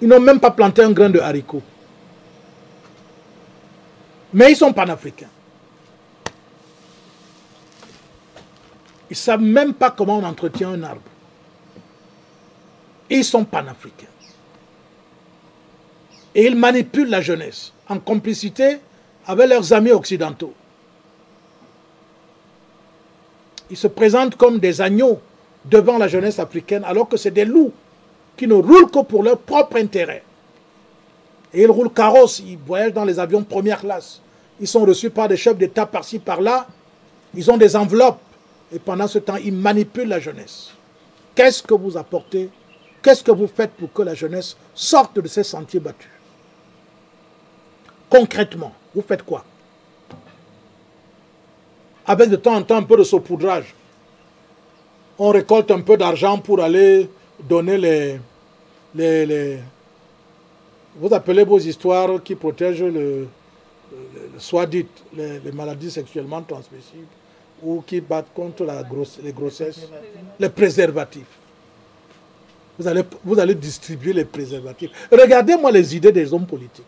Ils n'ont même pas planté un grain de haricot. Mais ils sont panafricains. Ils ne savent même pas comment on entretient un arbre. Ils sont panafricains. Et ils manipulent la jeunesse en complicité avec leurs amis occidentaux. Ils se présentent comme des agneaux devant la jeunesse africaine alors que c'est des loups qui ne roulent que pour leur propre intérêt. Et ils roulent carrosse, ils voyagent dans les avions première classe. Ils sont reçus par des chefs d'État par-ci, par-là. Ils ont des enveloppes. Et pendant ce temps, ils manipulent la jeunesse. Qu'est-ce que vous apportez? Qu'est-ce que vous faites pour que la jeunesse sorte de ces sentiers battus? Concrètement, vous faites quoi? Avec de temps en temps un peu de saupoudrage. On récolte un peu d'argent pour aller donner vous appelez vos histoires qui protègent soit-dit les maladies sexuellement transmissibles ou qui battent contre les grossesses, les préservatifs. Vous allez distribuer les préservatifs. Regardez-moi les idées des hommes politiques.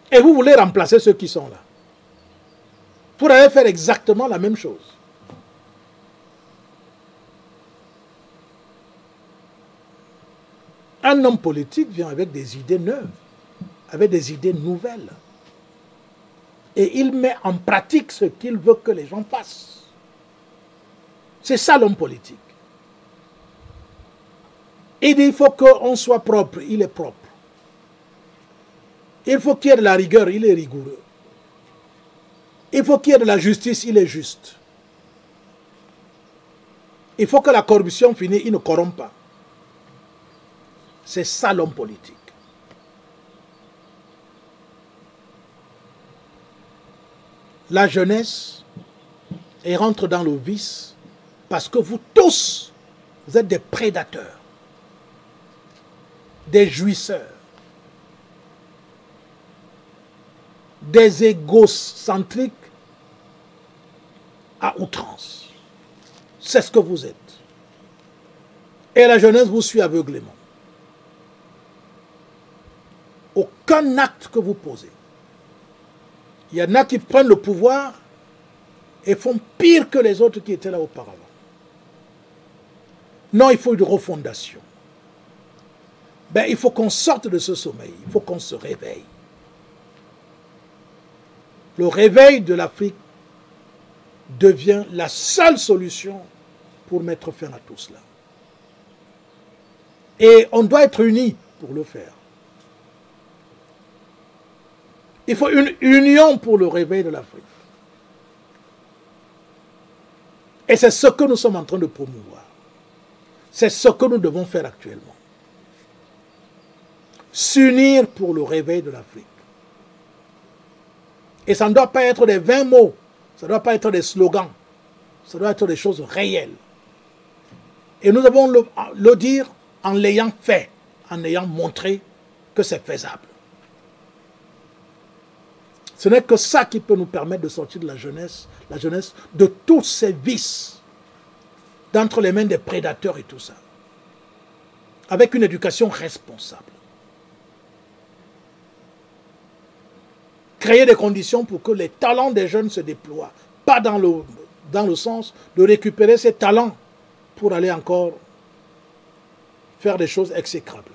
Et vous voulez remplacer ceux qui sont là. Pour aller faire exactement la même chose. Un homme politique vient avec des idées neuves, avec des idées nouvelles. Et il met en pratique ce qu'il veut que les gens fassent. C'est ça l'homme politique. Il dit il faut qu'on soit propre, il est propre. Il faut qu'il y ait de la rigueur, il est rigoureux. Il faut qu'il y ait de la justice, il est juste. Il faut que la corruption finisse, il ne corrompt pas. C'est ça l'homme politique. La jeunesse, elle rentre dans le vice parce que vous tous, vous êtes des prédateurs, des jouisseurs, des égocentriques à outrance. C'est ce que vous êtes. Et la jeunesse vous suit aveuglément. Aucun acte que vous posez. Il y en a qui prennent le pouvoir et font pire que les autres qui étaient là auparavant. Non, il faut une refondation. Ben, il faut qu'on sorte de ce sommeil. Il faut qu'on se réveille. Le réveil de l'Afrique devient la seule solution pour mettre fin à tout cela. Et on doit être unis pour le faire. Il faut une union pour le réveil de l'Afrique. Et c'est ce que nous sommes en train de promouvoir. C'est ce que nous devons faire actuellement. s'unir pour le réveil de l'Afrique. Et ça ne doit pas être des 20 mots, ça ne doit pas être des slogans, ça doit être des choses réelles. Et nous devons le dire en l'ayant fait, en ayant montré que c'est faisable. Ce n'est que ça qui peut nous permettre de sortir de la jeunesse de tous ces vices, d'entre les mains des prédateurs et tout ça, avec une éducation responsable. Créer des conditions pour que les talents des jeunes se déploient, pas dans le sens de récupérer ces talents pour aller encore faire des choses exécrables.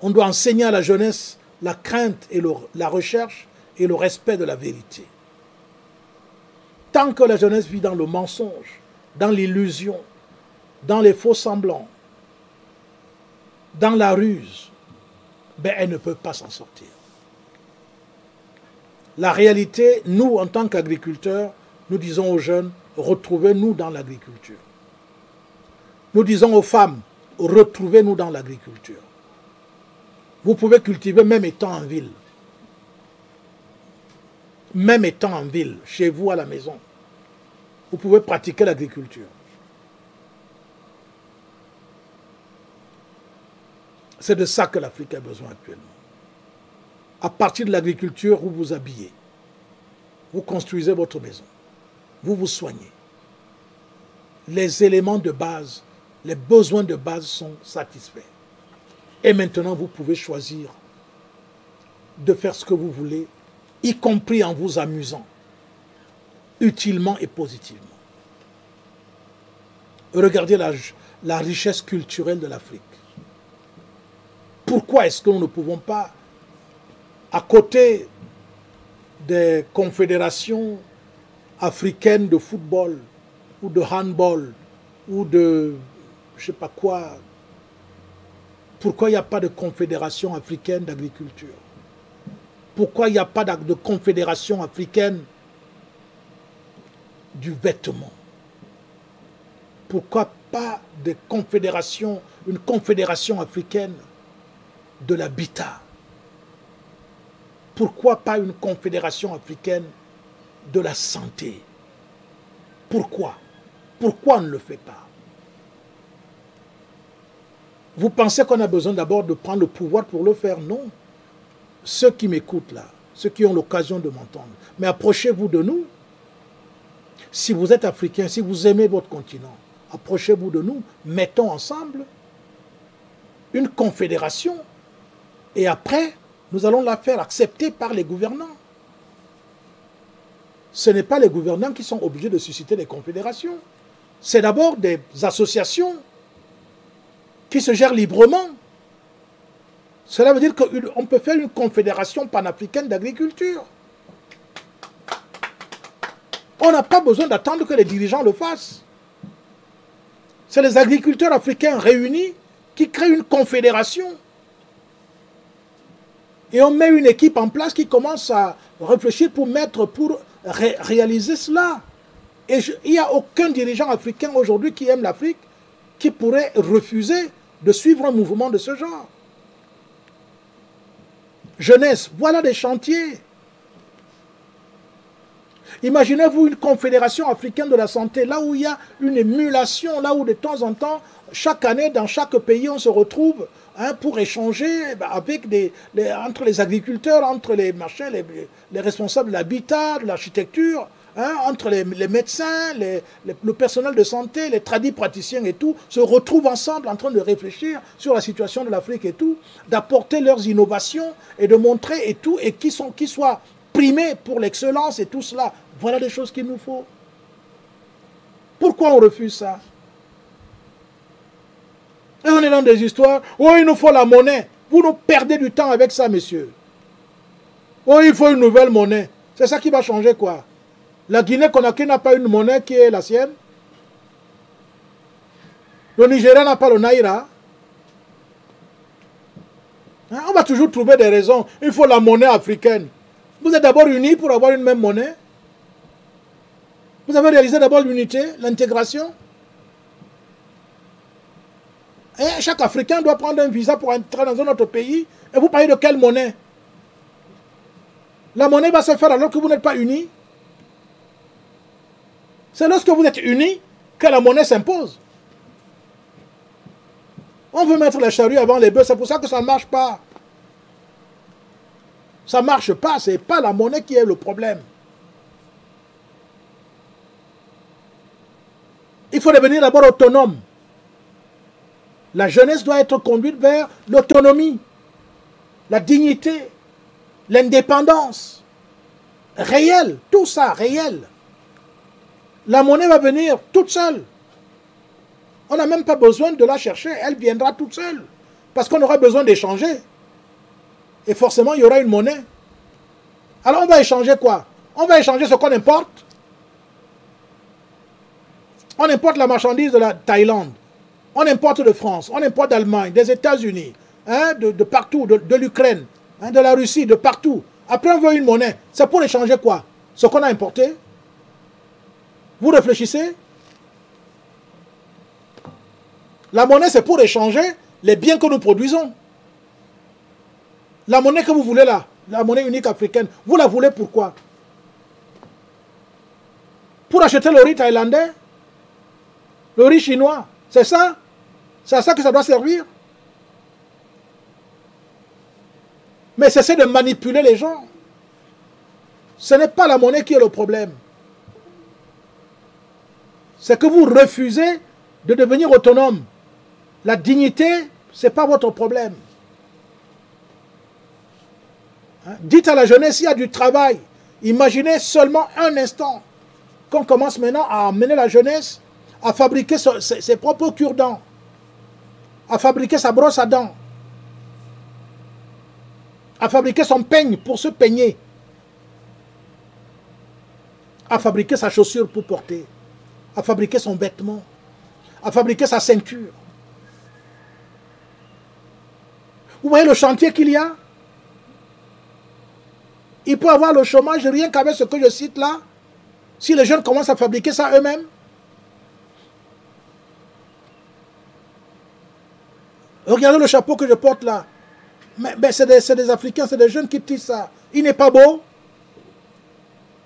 On doit enseigner à la jeunesse la crainte et la recherche et le respect de la vérité. Tant que la jeunesse vit dans le mensonge, dans l'illusion, dans les faux semblants, dans la ruse, ben elle ne peut pas s'en sortir. La réalité, nous, en tant qu'agriculteurs, nous disons aux jeunes, retrouvez-nous dans l'agriculture. Nous disons aux femmes, retrouvez-nous dans l'agriculture. Vous pouvez cultiver même étant en ville. Même étant en ville, chez vous à la maison. Vous pouvez pratiquer l'agriculture. C'est de ça que l'Afrique a besoin actuellement. À partir de l'agriculture, vous vous habillez. Vous construisez votre maison. Vous vous soignez. Les éléments de base, les besoins de base sont satisfaits. Et maintenant, vous pouvez choisir de faire ce que vous voulez, y compris en vous amusant, utilement et positivement. Regardez la richesse culturelle de l'Afrique. Pourquoi est-ce que nous ne pouvons pas, à côté des confédérations africaines de football, ou de handball, ou de je ne sais pas quoi, pourquoi il n'y a pas de confédération africaine d'agriculture? Pourquoi il n'y a pas de confédération africaine du vêtement? Pourquoi pas de confédération, une confédération africaine de l'habitat? Pourquoi pas une confédération africaine de la santé? Pourquoi? Pourquoi on ne le fait pas? Vous pensez qu'on a besoin d'abord de prendre le pouvoir pour le faire? Non. Ceux qui m'écoutent là, ceux qui ont l'occasion de m'entendre, mais approchez-vous de nous. Si vous êtes africain, si vous aimez votre continent, approchez-vous de nous, mettons ensemble une confédération et après, nous allons la faire accepter par les gouvernants. Ce n'est pas les gouvernants qui sont obligés de susciter des confédérations. C'est d'abord des associations qui se gèrent librement. Cela veut dire qu'on peut faire une confédération panafricaine d'agriculture. On n'a pas besoin d'attendre que les dirigeants le fassent. C'est les agriculteurs africains réunis qui créent une confédération. Et on met une équipe en place qui commence à réfléchir pour réaliser cela. Et il n'y a aucun dirigeant africain aujourd'hui qui aime l'Afrique qui pourrait refuser de suivre un mouvement de ce genre. Jeunesse, voilà des chantiers. Imaginez-vous une confédération africaine de la santé, là où il y a une émulation, là où de temps en temps, chaque année, dans chaque pays, on se retrouve pour échanger avec entre les agriculteurs, entre les machins, les responsables de l'habitat, de l'architecture, entre les médecins, le personnel de santé, les tradis praticiens et tout, se retrouvent ensemble en train de réfléchir sur la situation de l'Afrique et tout, d'apporter leurs innovations et de montrer et tout, et qui soient primés pour l'excellence et tout cela. Voilà des choses qu'il nous faut. Pourquoi on refuse ça? Et on est dans des histoires, oh il nous faut la monnaie. Vous nous perdez du temps avec ça, messieurs. Oh il faut une nouvelle monnaie. C'est ça qui va changer quoi? La Guinée-Conakry n'a pas une monnaie qui est la sienne. Le Nigeria n'a pas le Naira. On va toujours trouver des raisons. Il faut la monnaie africaine. Vous êtes d'abord unis pour avoir une même monnaie. Vous avez réalisé d'abord l'unité, l'intégration. Et chaque Africain doit prendre un visa pour entrer dans un autre pays. Et vous parlez de quelle monnaie? La monnaie va se faire alors que vous n'êtes pas unis. C'est lorsque vous êtes unis que la monnaie s'impose. On veut mettre la charrue avant les bœufs, c'est pour ça que ça ne marche pas. Ça ne marche pas, ce n'est pas la monnaie qui est le problème. Il faut devenir d'abord autonome. La jeunesse doit être conduite vers l'autonomie, la dignité, l'indépendance réelle, tout ça, réel. La monnaie va venir toute seule. On n'a même pas besoin de la chercher, elle viendra toute seule. Parce qu'on aura besoin d'échanger. Et forcément, il y aura une monnaie. Alors on va échanger quoi? On va échanger ce qu'on importe. On importe la marchandise de la Thaïlande. On importe de France, on importe d'Allemagne, des États-Unis, hein, de partout, de l'Ukraine, hein, de la Russie, de partout. Après, on veut une monnaie. C'est pour échanger quoi? Ce qu'on a importé. Vous réfléchissez? La monnaie, c'est pour échanger les biens que nous produisons. La monnaie que vous voulez là, la monnaie unique africaine, vous la voulez pourquoi? Pour acheter le riz thaïlandais? Le riz chinois? C'est ça? C'est à ça que ça doit servir? Mais cessez de manipuler les gens. Ce n'est pas la monnaie qui est le problème. C'est que vous refusez de devenir autonome. La dignité, ce n'est pas votre problème. Hein? Dites à la jeunesse, il y a du travail. Imaginez seulement un instant qu'on commence maintenant à amener la jeunesse à fabriquer ses propres cure-dents, à fabriquer sa brosse à dents, à fabriquer son peigne pour se peigner, à fabriquer sa chaussure pour porter, à fabriquer son vêtement, à fabriquer sa ceinture. Vous voyez le chantier qu'il y a? Il peut avoir le chômage rien qu'avec ce que je cite là, si les jeunes commencent à fabriquer ça eux-mêmes. Regardez le chapeau que je porte là. Mais c'est des Africains, c'est des jeunes qui tissent ça. Il n'est pas beau.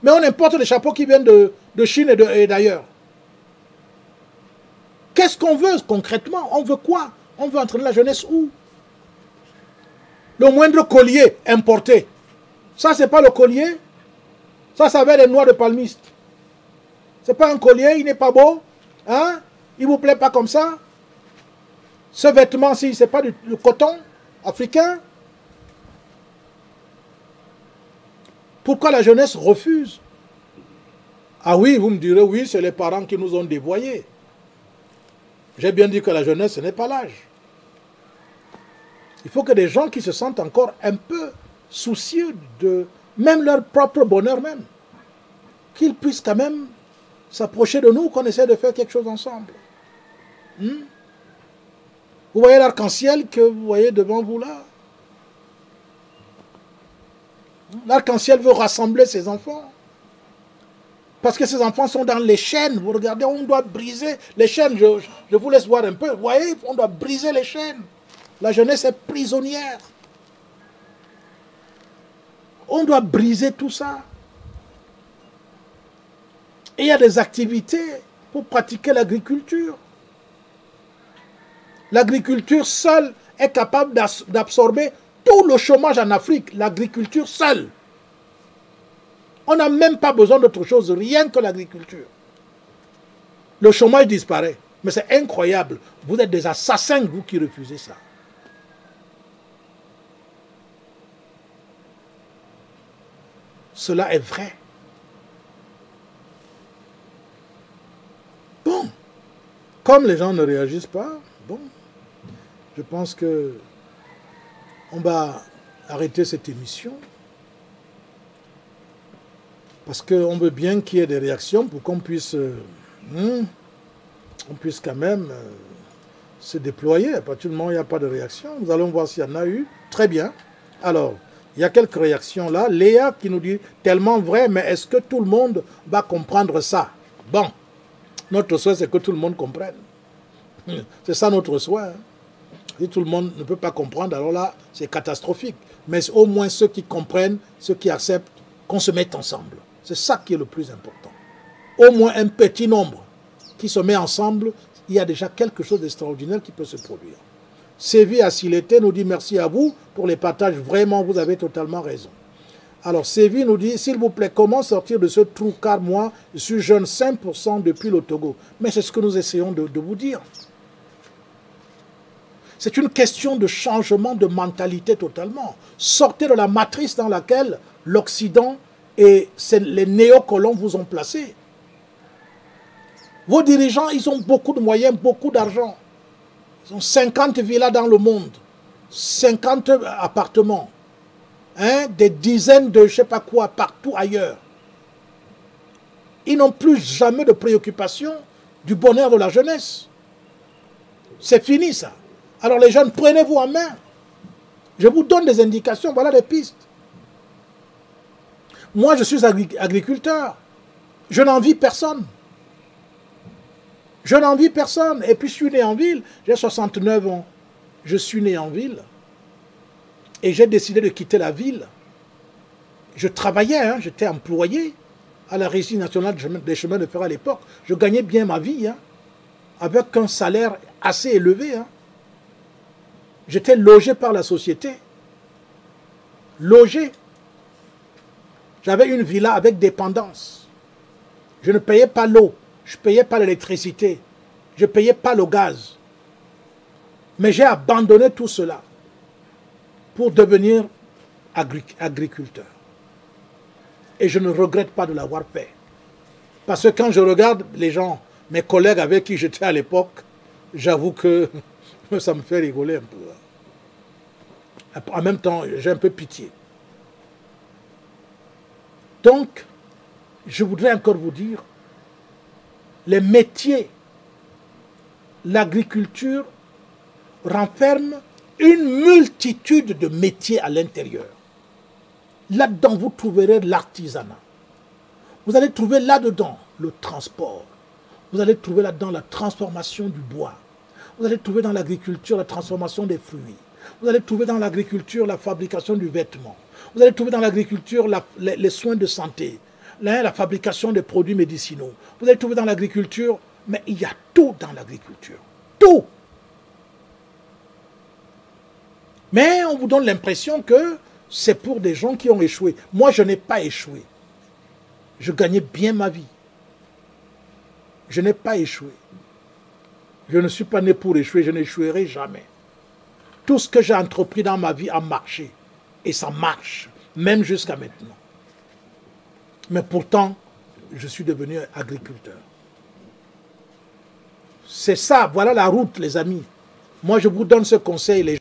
Mais on importe des chapeaux qui viennent de Chine et d'ailleurs. Qu'est-ce qu'on veut concrètement? On veut quoi? On veut entraîner la jeunesse où? Le moindre collier importé. Ça, c'est pas le collier. Ça va être des noix de palmiste. C'est pas un collier, il n'est pas beau. Hein? Il ne vous plaît pas comme ça? Ce vêtement-ci, ce n'est pas du coton africain. Pourquoi la jeunesse refuse? Ah oui, vous me direz, oui, c'est les parents qui nous ont dévoyés. J'ai bien dit que la jeunesse, ce n'est pas l'âge. Il faut que des gens qui se sentent encore un peu soucieux de même leur propre bonheur même, qu'ils puissent quand même s'approcher de nous, qu'on essaie de faire quelque chose ensemble. Vous voyez l'arc-en-ciel que vous voyez devant vous là? L'arc-en-ciel veut rassembler ses enfants. Parce que ces enfants sont dans les chaînes. Vous regardez, on doit briser les chaînes. Je vous laisse voir un peu. Vous voyez, on doit briser les chaînes. La jeunesse est prisonnière. On doit briser tout ça. Et il y a des activités pour pratiquer l'agriculture. L'agriculture seule est capable d'absorber tout le chômage en Afrique. L'agriculture seule. On n'a même pas besoin d'autre chose, rien que l'agriculture. Le chômage disparaît. Mais c'est incroyable. Vous êtes des assassins, vous qui refusez ça. Cela est vrai. Bon. Comme les gens ne réagissent pas, bon, je pense que on va arrêter cette émission. Parce qu'on veut bien qu'il y ait des réactions pour qu'on puisse, quand même se déployer. À partir du moment où il n'y a pas de réaction, nous allons voir s'il y en a eu. Très bien. Alors, il y a quelques réactions là. Léa qui nous dit tellement vrai, mais est-ce que tout le monde va comprendre ça? Bon, notre souhait c'est que tout le monde comprenne. C'est ça notre souhait. Hein. Si tout le monde ne peut pas comprendre, alors là, c'est catastrophique. Mais au moins ceux qui comprennent, ceux qui acceptent qu'on se mette ensemble. C'est ça qui est le plus important. Au moins un petit nombre qui se met ensemble, il y a déjà quelque chose d'extraordinaire qui peut se produire. Sévi Asilete nous dit merci à vous pour les partages. Vraiment, vous avez totalement raison. Alors, Sévi nous dit, s'il vous plaît, comment sortir de ce trou? Car moi, je suis jeune 5% depuis le Togo. Mais c'est ce que nous essayons de vous dire. C'est une question de changement de mentalité totalement. Sortez de la matrice dans laquelle l'Occident et les néocolons vous ont placé. Vos dirigeants, ils ont beaucoup de moyens, beaucoup d'argent. Ils ont 50 villas dans le monde, 50 appartements, hein, des dizaines de je ne sais pas quoi partout ailleurs. Ils n'ont plus jamais de préoccupation du bonheur de la jeunesse. C'est fini ça. Alors les jeunes, prenez-vous en main. Je vous donne des indications, voilà des pistes. Moi, je suis agriculteur. Je n'envie personne. Je n'envie personne. Et puis, je suis né en ville. J'ai 69 ans. Je suis né en ville. Et j'ai décidé de quitter la ville. Je travaillais, hein, j'étais employé à la Régie nationale des chemins de fer à l'époque. Je gagnais bien ma vie, hein, avec un salaire assez élevé. Hein. J'étais logé par la société. Logé. J'avais une villa avec dépendance. Je ne payais pas l'eau. Je ne payais pas l'électricité. Je ne payais pas le gaz. Mais j'ai abandonné tout cela pour devenir agriculteur. Et je ne regrette pas de l'avoir fait. Parce que quand je regarde les gens, mes collègues avec qui j'étais à l'époque, j'avoue que ça me fait rigoler un peu. En même temps, j'ai un peu pitié. Donc, je voudrais encore vous dire, les métiers, l'agriculture renferme une multitude de métiers à l'intérieur. Là-dedans, vous trouverez l'artisanat. Vous allez trouver là-dedans le transport. Vous allez trouver là-dedans la transformation du bois. Vous allez trouver dans l'agriculture la transformation des fruits. Vous allez trouver dans l'agriculture la fabrication du vêtement. Vous allez trouver dans l'agriculture les soins de santé, la fabrication des produits médicinaux. Vous allez trouver dans l'agriculture, mais il y a tout dans l'agriculture. Tout. Mais on vous donne l'impression que c'est pour des gens qui ont échoué. Moi, je n'ai pas échoué. Je gagnais bien ma vie. Je n'ai pas échoué. Je ne suis pas né pour échouer, je n'échouerai jamais. Tout ce que j'ai entrepris dans ma vie a marché. Et ça marche, même jusqu'à maintenant. Mais pourtant, je suis devenu agriculteur. C'est ça, voilà la route, les amis. Moi, je vous donne ce conseil, les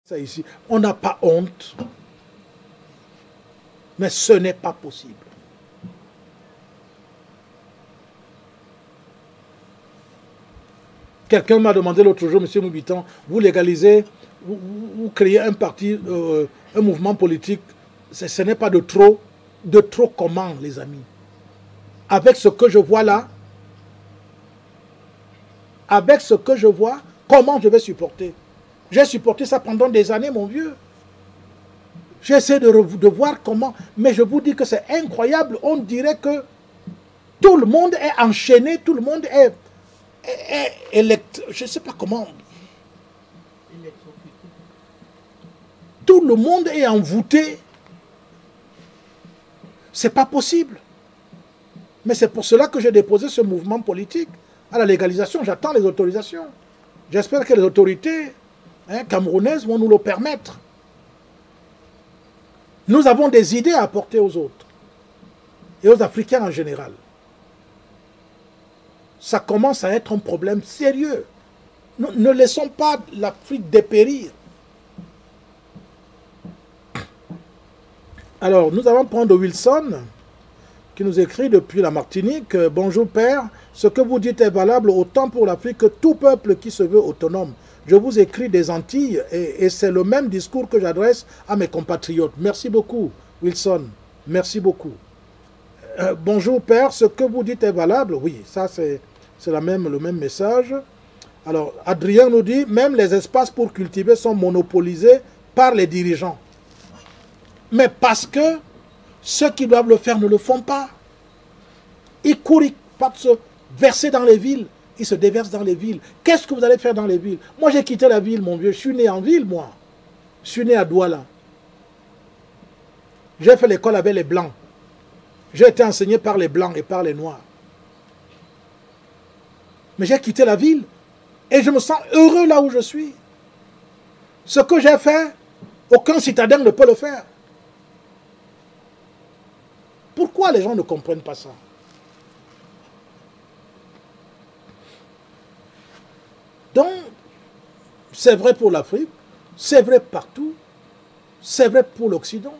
Ça ici, on n'a pas honte, mais ce n'est pas possible. Quelqu'un m'a demandé l'autre jour, M. Moubitan, vous légalisez, vous créez un parti, un mouvement politique, ce n'est pas de trop comment, les amis? Avec ce que je vois là, avec ce que je vois, comment je vais supporter? J'ai supporté ça pendant des années, mon vieux. J'essaie de voir comment, mais je vous dis que c'est incroyable. On dirait que tout le monde est enchaîné, tout le monde est je ne sais pas comment. Tout le monde est envoûté. C'est pas possible. Mais c'est pour cela que j'ai déposé ce mouvement politique à la légalisation. J'attends les autorisations. J'espère que les autorités camerounaises vont nous le permettre. Nous avons des idées à apporter aux autres et aux Africains en général. Ça commence à être un problème sérieux. Ne laissons pas l'Afrique dépérir. Alors, nous allons prendre Wilson, qui nous écrit depuis la Martinique. « Bonjour Père, ce que vous dites est valable autant pour l'Afrique que tout peuple qui se veut autonome. Je vous écris des Antilles et c'est le même discours que j'adresse à mes compatriotes. » Merci beaucoup, Wilson. Merci beaucoup. Bonjour Père, ce que vous dites est valable. Oui, ça c'est le même message. Alors, Adrien nous dit, même les espaces pour cultiver sont monopolisés par les dirigeants. Mais parce que ceux qui doivent le faire ne le font pas. Ils courent, ils partent se verser dans les villes. Ils se déversent dans les villes. Qu'est-ce que vous allez faire dans les villes? Moi, j'ai quitté la ville, mon vieux. Je suis né en ville, moi. Je suis né à Douala. J'ai fait l'école avec les Blancs. J'ai été enseigné par les Blancs et par les Noirs. Mais j'ai quitté la ville et je me sens heureux là où je suis. Ce que j'ai fait, aucun citadin ne peut le faire. Pourquoi les gens ne comprennent pas ça? Donc, c'est vrai pour l'Afrique, c'est vrai partout, c'est vrai pour l'Occident.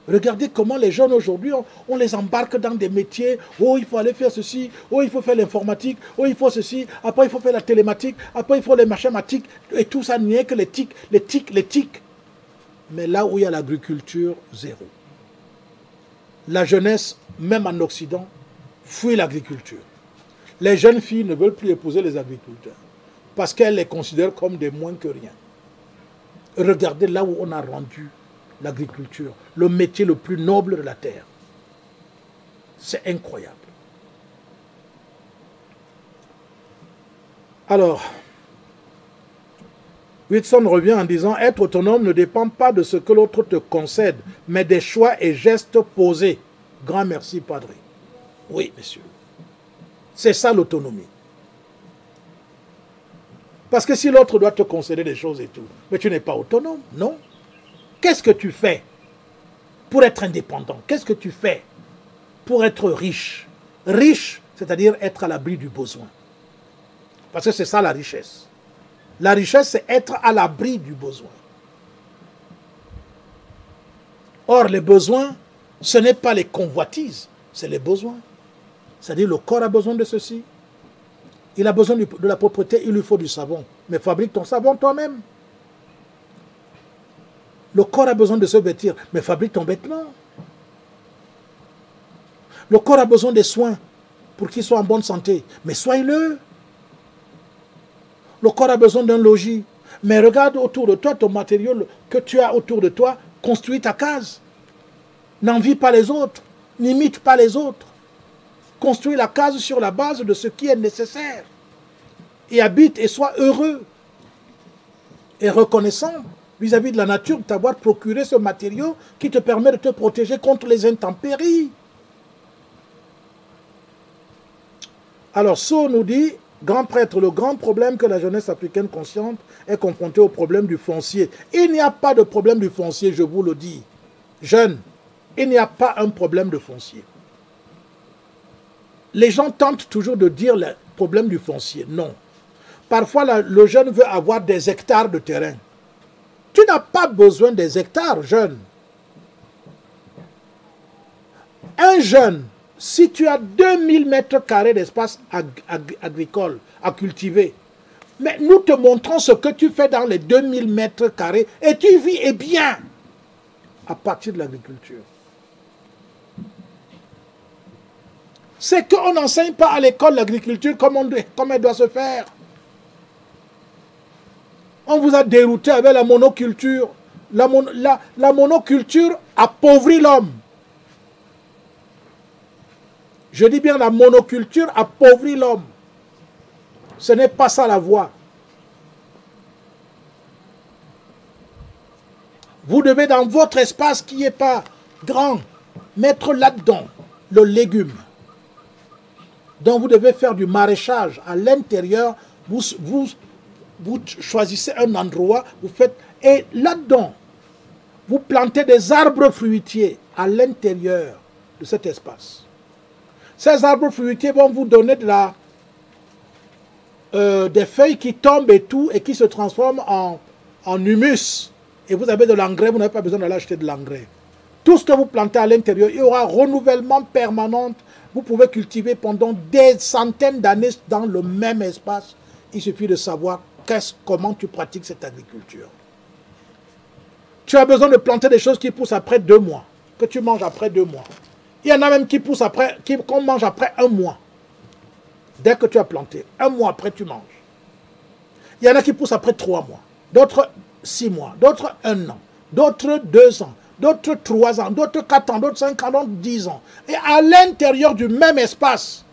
Regardez comment les jeunes aujourd'hui, on les embarque dans des métiers. Oh, il faut aller faire ceci. Oh, il faut faire l'informatique. Oh, il faut ceci. Après, il faut faire la télématique. Après, il faut les mathématiques. Et tout ça n'est que les tics. Mais là où il y a l'agriculture, zéro. La jeunesse, même en Occident, fuit l'agriculture. Les jeunes filles ne veulent plus épouser les agriculteurs parce qu'elles les considèrent comme des moins que rien. Regardez là où on a rendu l'agriculture, le métier le plus noble de la terre. C'est incroyable. Alors, Whitson revient en disant « Être autonome ne dépend pas de ce que l'autre te concède, mais des choix et gestes posés. » Grand merci, Padre. Oui, monsieur. C'est ça l'autonomie. Parce que si l'autre doit te concéder des choses et tout, mais tu n'es pas autonome, non? Qu'est-ce que tu fais pour être indépendant? Qu'est-ce que tu fais pour être riche? Riche, c'est-à-dire être à l'abri du besoin. Parce que c'est ça la richesse. La richesse, c'est être à l'abri du besoin. Or, les besoins, ce n'est pas les convoitises, c'est les besoins. C'est-à-dire, le corps a besoin de ceci. Il a besoin de la propreté, il lui faut du savon. Mais fabrique ton savon toi-même. Le corps a besoin de se vêtir, mais fabrique ton vêtement. Le corps a besoin des soins pour qu'il soit en bonne santé, mais soigne-le. Le corps a besoin d'un logis, mais regarde autour de toi, ton matériau que tu as autour de toi, construis ta case. N'envie pas les autres, n'imite pas les autres. Construis la case sur la base de ce qui est nécessaire. Et habite et sois heureux et reconnaissant vis-à-vis de la nature de t'avoir procuré ce matériau qui te permet de te protéger contre les intempéries. Alors, So nous dit, grand prêtre, le grand problème que la jeunesse africaine consciente est confrontée au problème du foncier. Il n'y a pas de problème du foncier, je vous le dis. Jeunes, il n'y a pas un problème de foncier. Les gens tentent toujours de dire le problème du foncier. Non. Parfois, le jeune veut avoir des hectares de terrain. Tu n'as pas besoin des hectares, jeune. Un jeune, si tu as 2000 mètres carrés d'espace agricole à cultiver, mais nous te montrons ce que tu fais dans les 2000 mètres carrés et tu vis et bien à partir de l'agriculture. C'est qu'on n'enseigne pas à l'école l'agriculture comme elle doit se faire. On vous a dérouté avec la monoculture. La monoculture appauvrit l'homme. Je dis bien la monoculture appauvrit l'homme. Ce n'est pas ça la voie. Vous devez dans votre espace qui n'est pas grand, mettre là-dedans le légume. Donc vous devez faire du maraîchage à l'intérieur. Vous choisissez un endroit, vous faites, et là-dedans, vous plantez des arbres fruitiers à l'intérieur de cet espace. Ces arbres fruitiers vont vous donner des feuilles qui tombent et tout, et qui se transforment en humus. Et vous avez de l'engrais, vous n'avez pas besoin d'aller acheter de l'engrais. Tout ce que vous plantez à l'intérieur, il y aura un renouvellement permanent. Vous pouvez cultiver pendant des centaines d'années dans le même espace. Il suffit de savoir comment tu pratiques cette agriculture. Tu as besoin de planter des choses qui poussent après 2 mois, que tu manges après 2 mois. Il y en a même qui poussent après, qu'on mange après 1 mois. Dès que tu as planté, 1 mois après tu manges. Il y en a qui poussent après 3 mois, d'autres 6 mois, d'autres 1 an, d'autres 2 ans, d'autres 3 ans, d'autres 4 ans, d'autres 5 ans, d'autres 10 ans. Et à l'intérieur du même espace,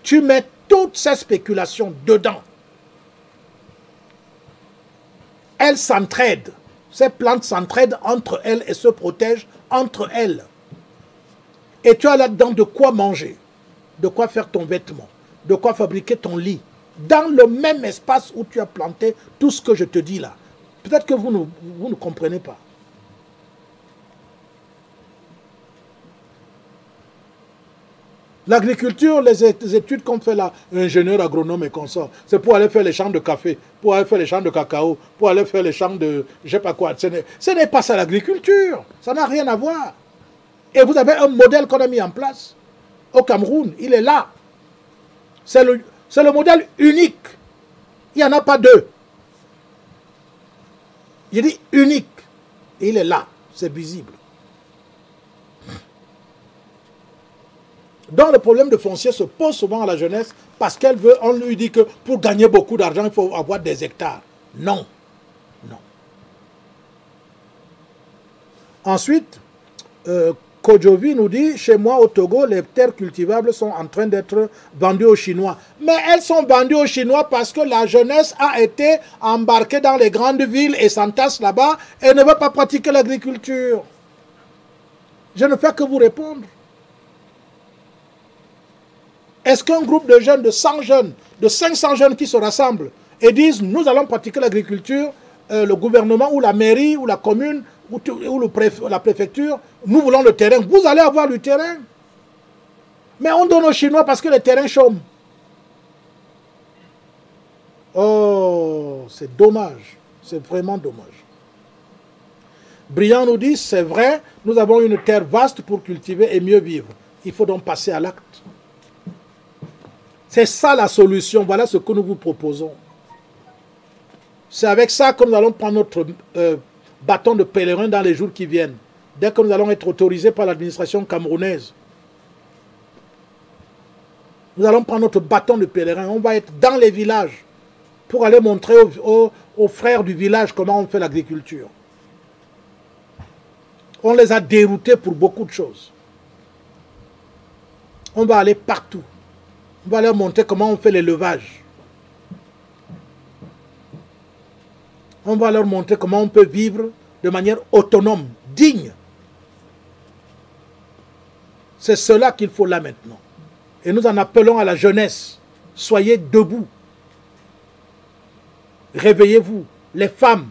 tu mets toutes ces spéculations dedans. Elles s'entraident. Ces plantes s'entraident entre elles et se protègent entre elles. Et tu as là-dedans de quoi manger, de quoi faire ton vêtement, de quoi fabriquer ton lit, dans le même espace où tu as planté tout ce que je te dis là. Peut-être que vous ne comprenez pas. L'agriculture, les études qu'on fait là, ingénieur agronome et consorts, c'est pour aller faire les champs de café, pour aller faire les champs de cacao, pour aller faire les champs de je sais pas quoi. Ce n'est pas ça l'agriculture. Ça n'a rien à voir. Et vous avez un modèle qu'on a mis en place au Cameroun. Il est là. C'est le modèle unique. Il n'y en a pas 2. Je dis unique. Et il est là. C'est visible. Donc le problème de foncier se pose souvent à la jeunesse parce qu'elle veut, on lui dit que pour gagner beaucoup d'argent, il faut avoir des hectares. Non. Non. Ensuite, Kojovi nous dit, chez moi au Togo, les terres cultivables sont en train d'être vendues aux Chinois. Mais elles sont vendues aux Chinois parce que la jeunesse a été embarquée dans les grandes villes et s'entasse là-bas et ne veut pas pratiquer l'agriculture. Je ne fais que vous répondre. Est-ce qu'un groupe de jeunes, de 100 jeunes, de 500 jeunes qui se rassemblent et disent, nous allons pratiquer l'agriculture, le gouvernement ou la mairie ou la commune ou la préfecture, nous voulons le terrain, vous allez avoir le terrain. Mais on donne aux Chinois parce que les terrains chôment. Oh, c'est dommage, c'est vraiment dommage. Briand nous dit, c'est vrai, nous avons une terre vaste pour cultiver et mieux vivre. Il faut donc passer à l'acte. C'est ça la solution, voilà ce que nous vous proposons. C'est avec ça que nous allons prendre notre bâton de pèlerin dans les jours qui viennent. Dès que nous allons être autorisés par l'administration camerounaise. Nous allons prendre notre bâton de pèlerin, on va être dans les villages pour aller montrer aux frères du village comment on fait l'agriculture. On les a déroutés pour beaucoup de choses. On va aller partout. On va leur montrer comment on fait l'élevage. On va leur montrer comment on peut vivre de manière autonome, digne. C'est cela qu'il faut là maintenant. Et nous en appelons à la jeunesse. Soyez debout. Réveillez-vous. Les femmes,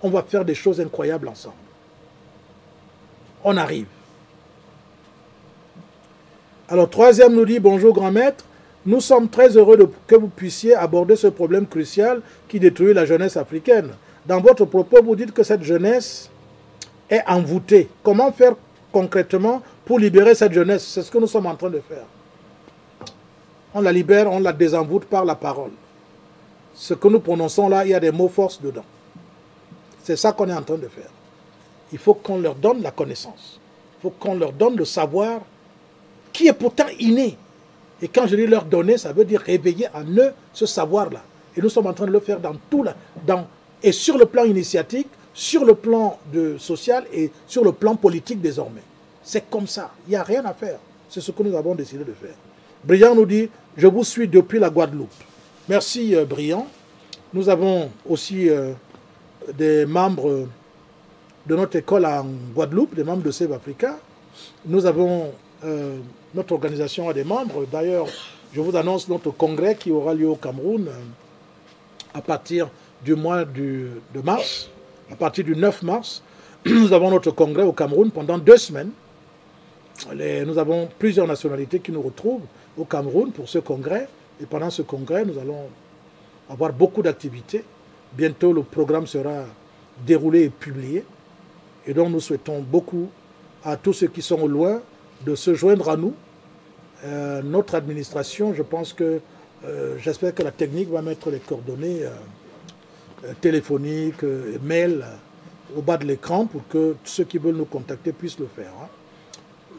on va faire des choses incroyables ensemble. On arrive. Alors, troisième nous dit, bonjour grand maître, nous sommes très heureux que vous puissiez aborder ce problème crucial qui détruit la jeunesse africaine. dans votre propos, vous dites que cette jeunesse est envoûtée. Comment faire concrètement pour libérer cette jeunesse? C'est ce que nous sommes en train de faire. On la libère, on la désenvoûte par la parole. Ce que nous prononçons là, il y a des mots force dedans. C'est ça qu'on est en train de faire. Il faut qu'on leur donne la connaissance. Il faut qu'on leur donne le savoir qui est pourtant inné. Et quand je dis leur donner, ça veut dire réveiller en eux ce savoir-là. Et nous sommes en train de le faire dans tout et sur le plan initiatique, sur le plan social et sur le plan politique désormais. C'est comme ça. Il n'y a rien à faire. C'est ce que nous avons décidé de faire. Briand nous dit, je vous suis depuis la Guadeloupe. Merci Briand. Nous avons aussi des membres de notre école en Guadeloupe, des membres de Save Africa. Nous avons, notre organisation a des membres. D'ailleurs, je vous annonce notre congrès qui aura lieu au Cameroun à partir du mois de mars, à partir du 9 mars. Nous avons notre congrès au Cameroun pendant 2 semaines. Nous avons plusieurs nationalités qui nous retrouvent au Cameroun pour ce congrès. Et pendant ce congrès, nous allons avoir beaucoup d'activités. Bientôt, le programme sera déroulé et publié. Et donc, nous souhaitons beaucoup à tous ceux qui sont au loin de se joindre à nous. Notre administration, je pense que, j'espère que la technique va mettre les coordonnées téléphoniques, mail au bas de l'écran pour que ceux qui veulent nous contacter puissent le faire. Hein.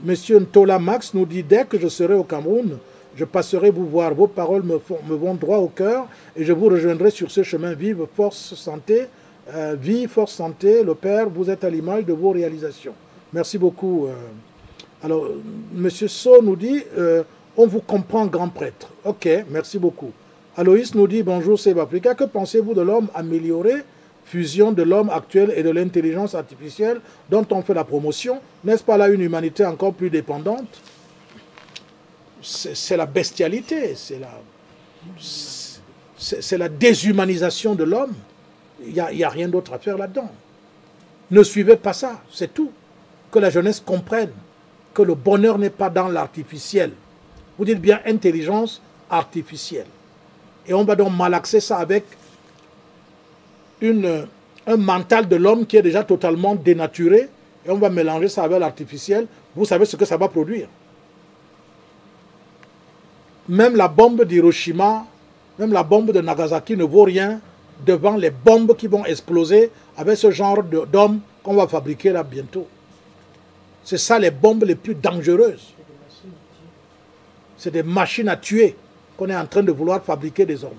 Monsieur Ntola Max nous dit, dès que je serai au Cameroun, je passerai vous voir. Vos paroles me vont droit au cœur et je vous rejoindrai sur ce chemin. Vive Force Santé, vie Force Santé, le Père, vous êtes à l'image de vos réalisations. Merci beaucoup. Alors, Monsieur So nous dit, on vous comprend, grand prêtre. Ok, merci beaucoup. Aloïs nous dit, bonjour Save Africa, que pensez-vous de l'homme amélioré, fusion de l'homme actuel et de l'intelligence artificielle dont on fait la promotion? N'est-ce pas là une humanité encore plus dépendante? C'est la bestialité, c'est la déshumanisation de l'homme. Il n'y a rien d'autre à faire là-dedans. Ne suivez pas ça, c'est tout. Que la jeunesse comprenne que le bonheur n'est pas dans l'artificiel. Vous dites bien intelligence artificielle. Et on va donc malaxer ça avec un mental de l'homme qui est déjà totalement dénaturé. Et on va mélanger ça avec l'artificiel. Vous savez ce que ça va produire. Même la bombe d'Hiroshima, même la bombe de Nagasaki ne vaut rien devant les bombes qui vont exploser avec ce genre d'hommes qu'on va fabriquer là bientôt. C'est ça les bombes les plus dangereuses. C'est des machines à tuer qu'on est en train de vouloir fabriquer désormais.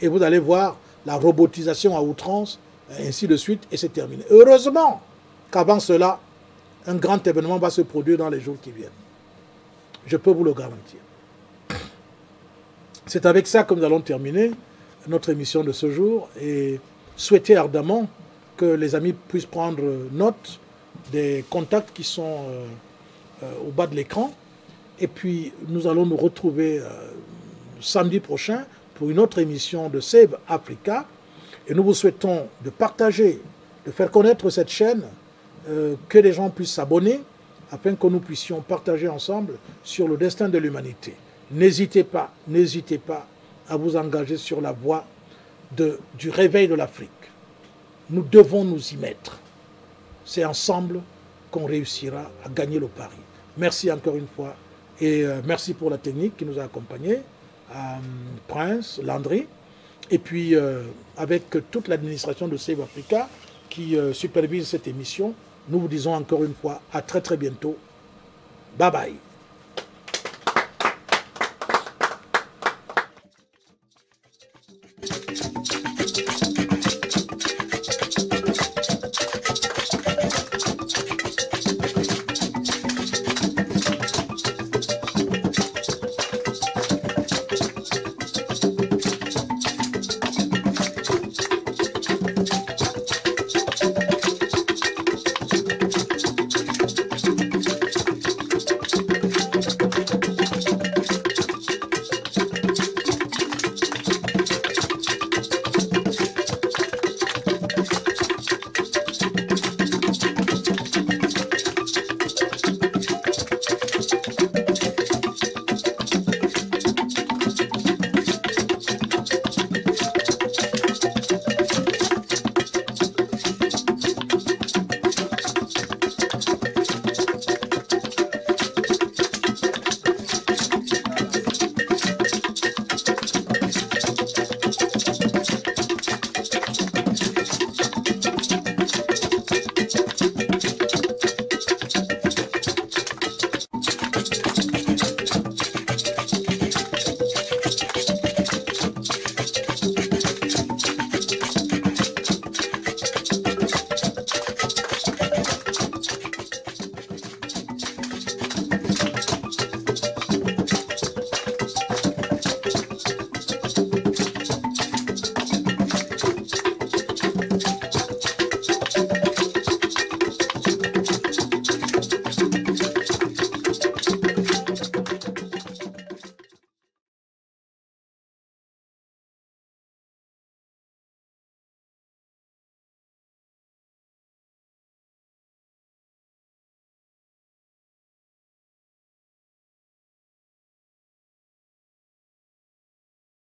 Et vous allez voir la robotisation à outrance, ainsi de suite, et c'est terminé. Heureusement qu'avant cela, un grand événement va se produire dans les jours qui viennent. Je peux vous le garantir. C'est avec ça que nous allons terminer notre émission de ce jour et souhaiter ardemment que les amis puissent prendre note des contacts qui sont au bas de l'écran. Et puis, nous allons nous retrouver samedi prochain pour une autre émission de Save Africa. Et nous vous souhaitons de partager, de faire connaître cette chaîne, que les gens puissent s'abonner, afin que nous puissions partager ensemble sur le destin de l'humanité. N'hésitez pas à vous engager sur la voie du réveil de l'Afrique. Nous devons nous y mettre. C'est ensemble qu'on réussira à gagner le pari. Merci encore une fois. Et merci pour la technique qui nous a accompagnés, Prince, Landry, et puis avec toute l'administration de Save Africa qui supervise cette émission, nous vous disons encore une fois à très très bientôt. Bye bye.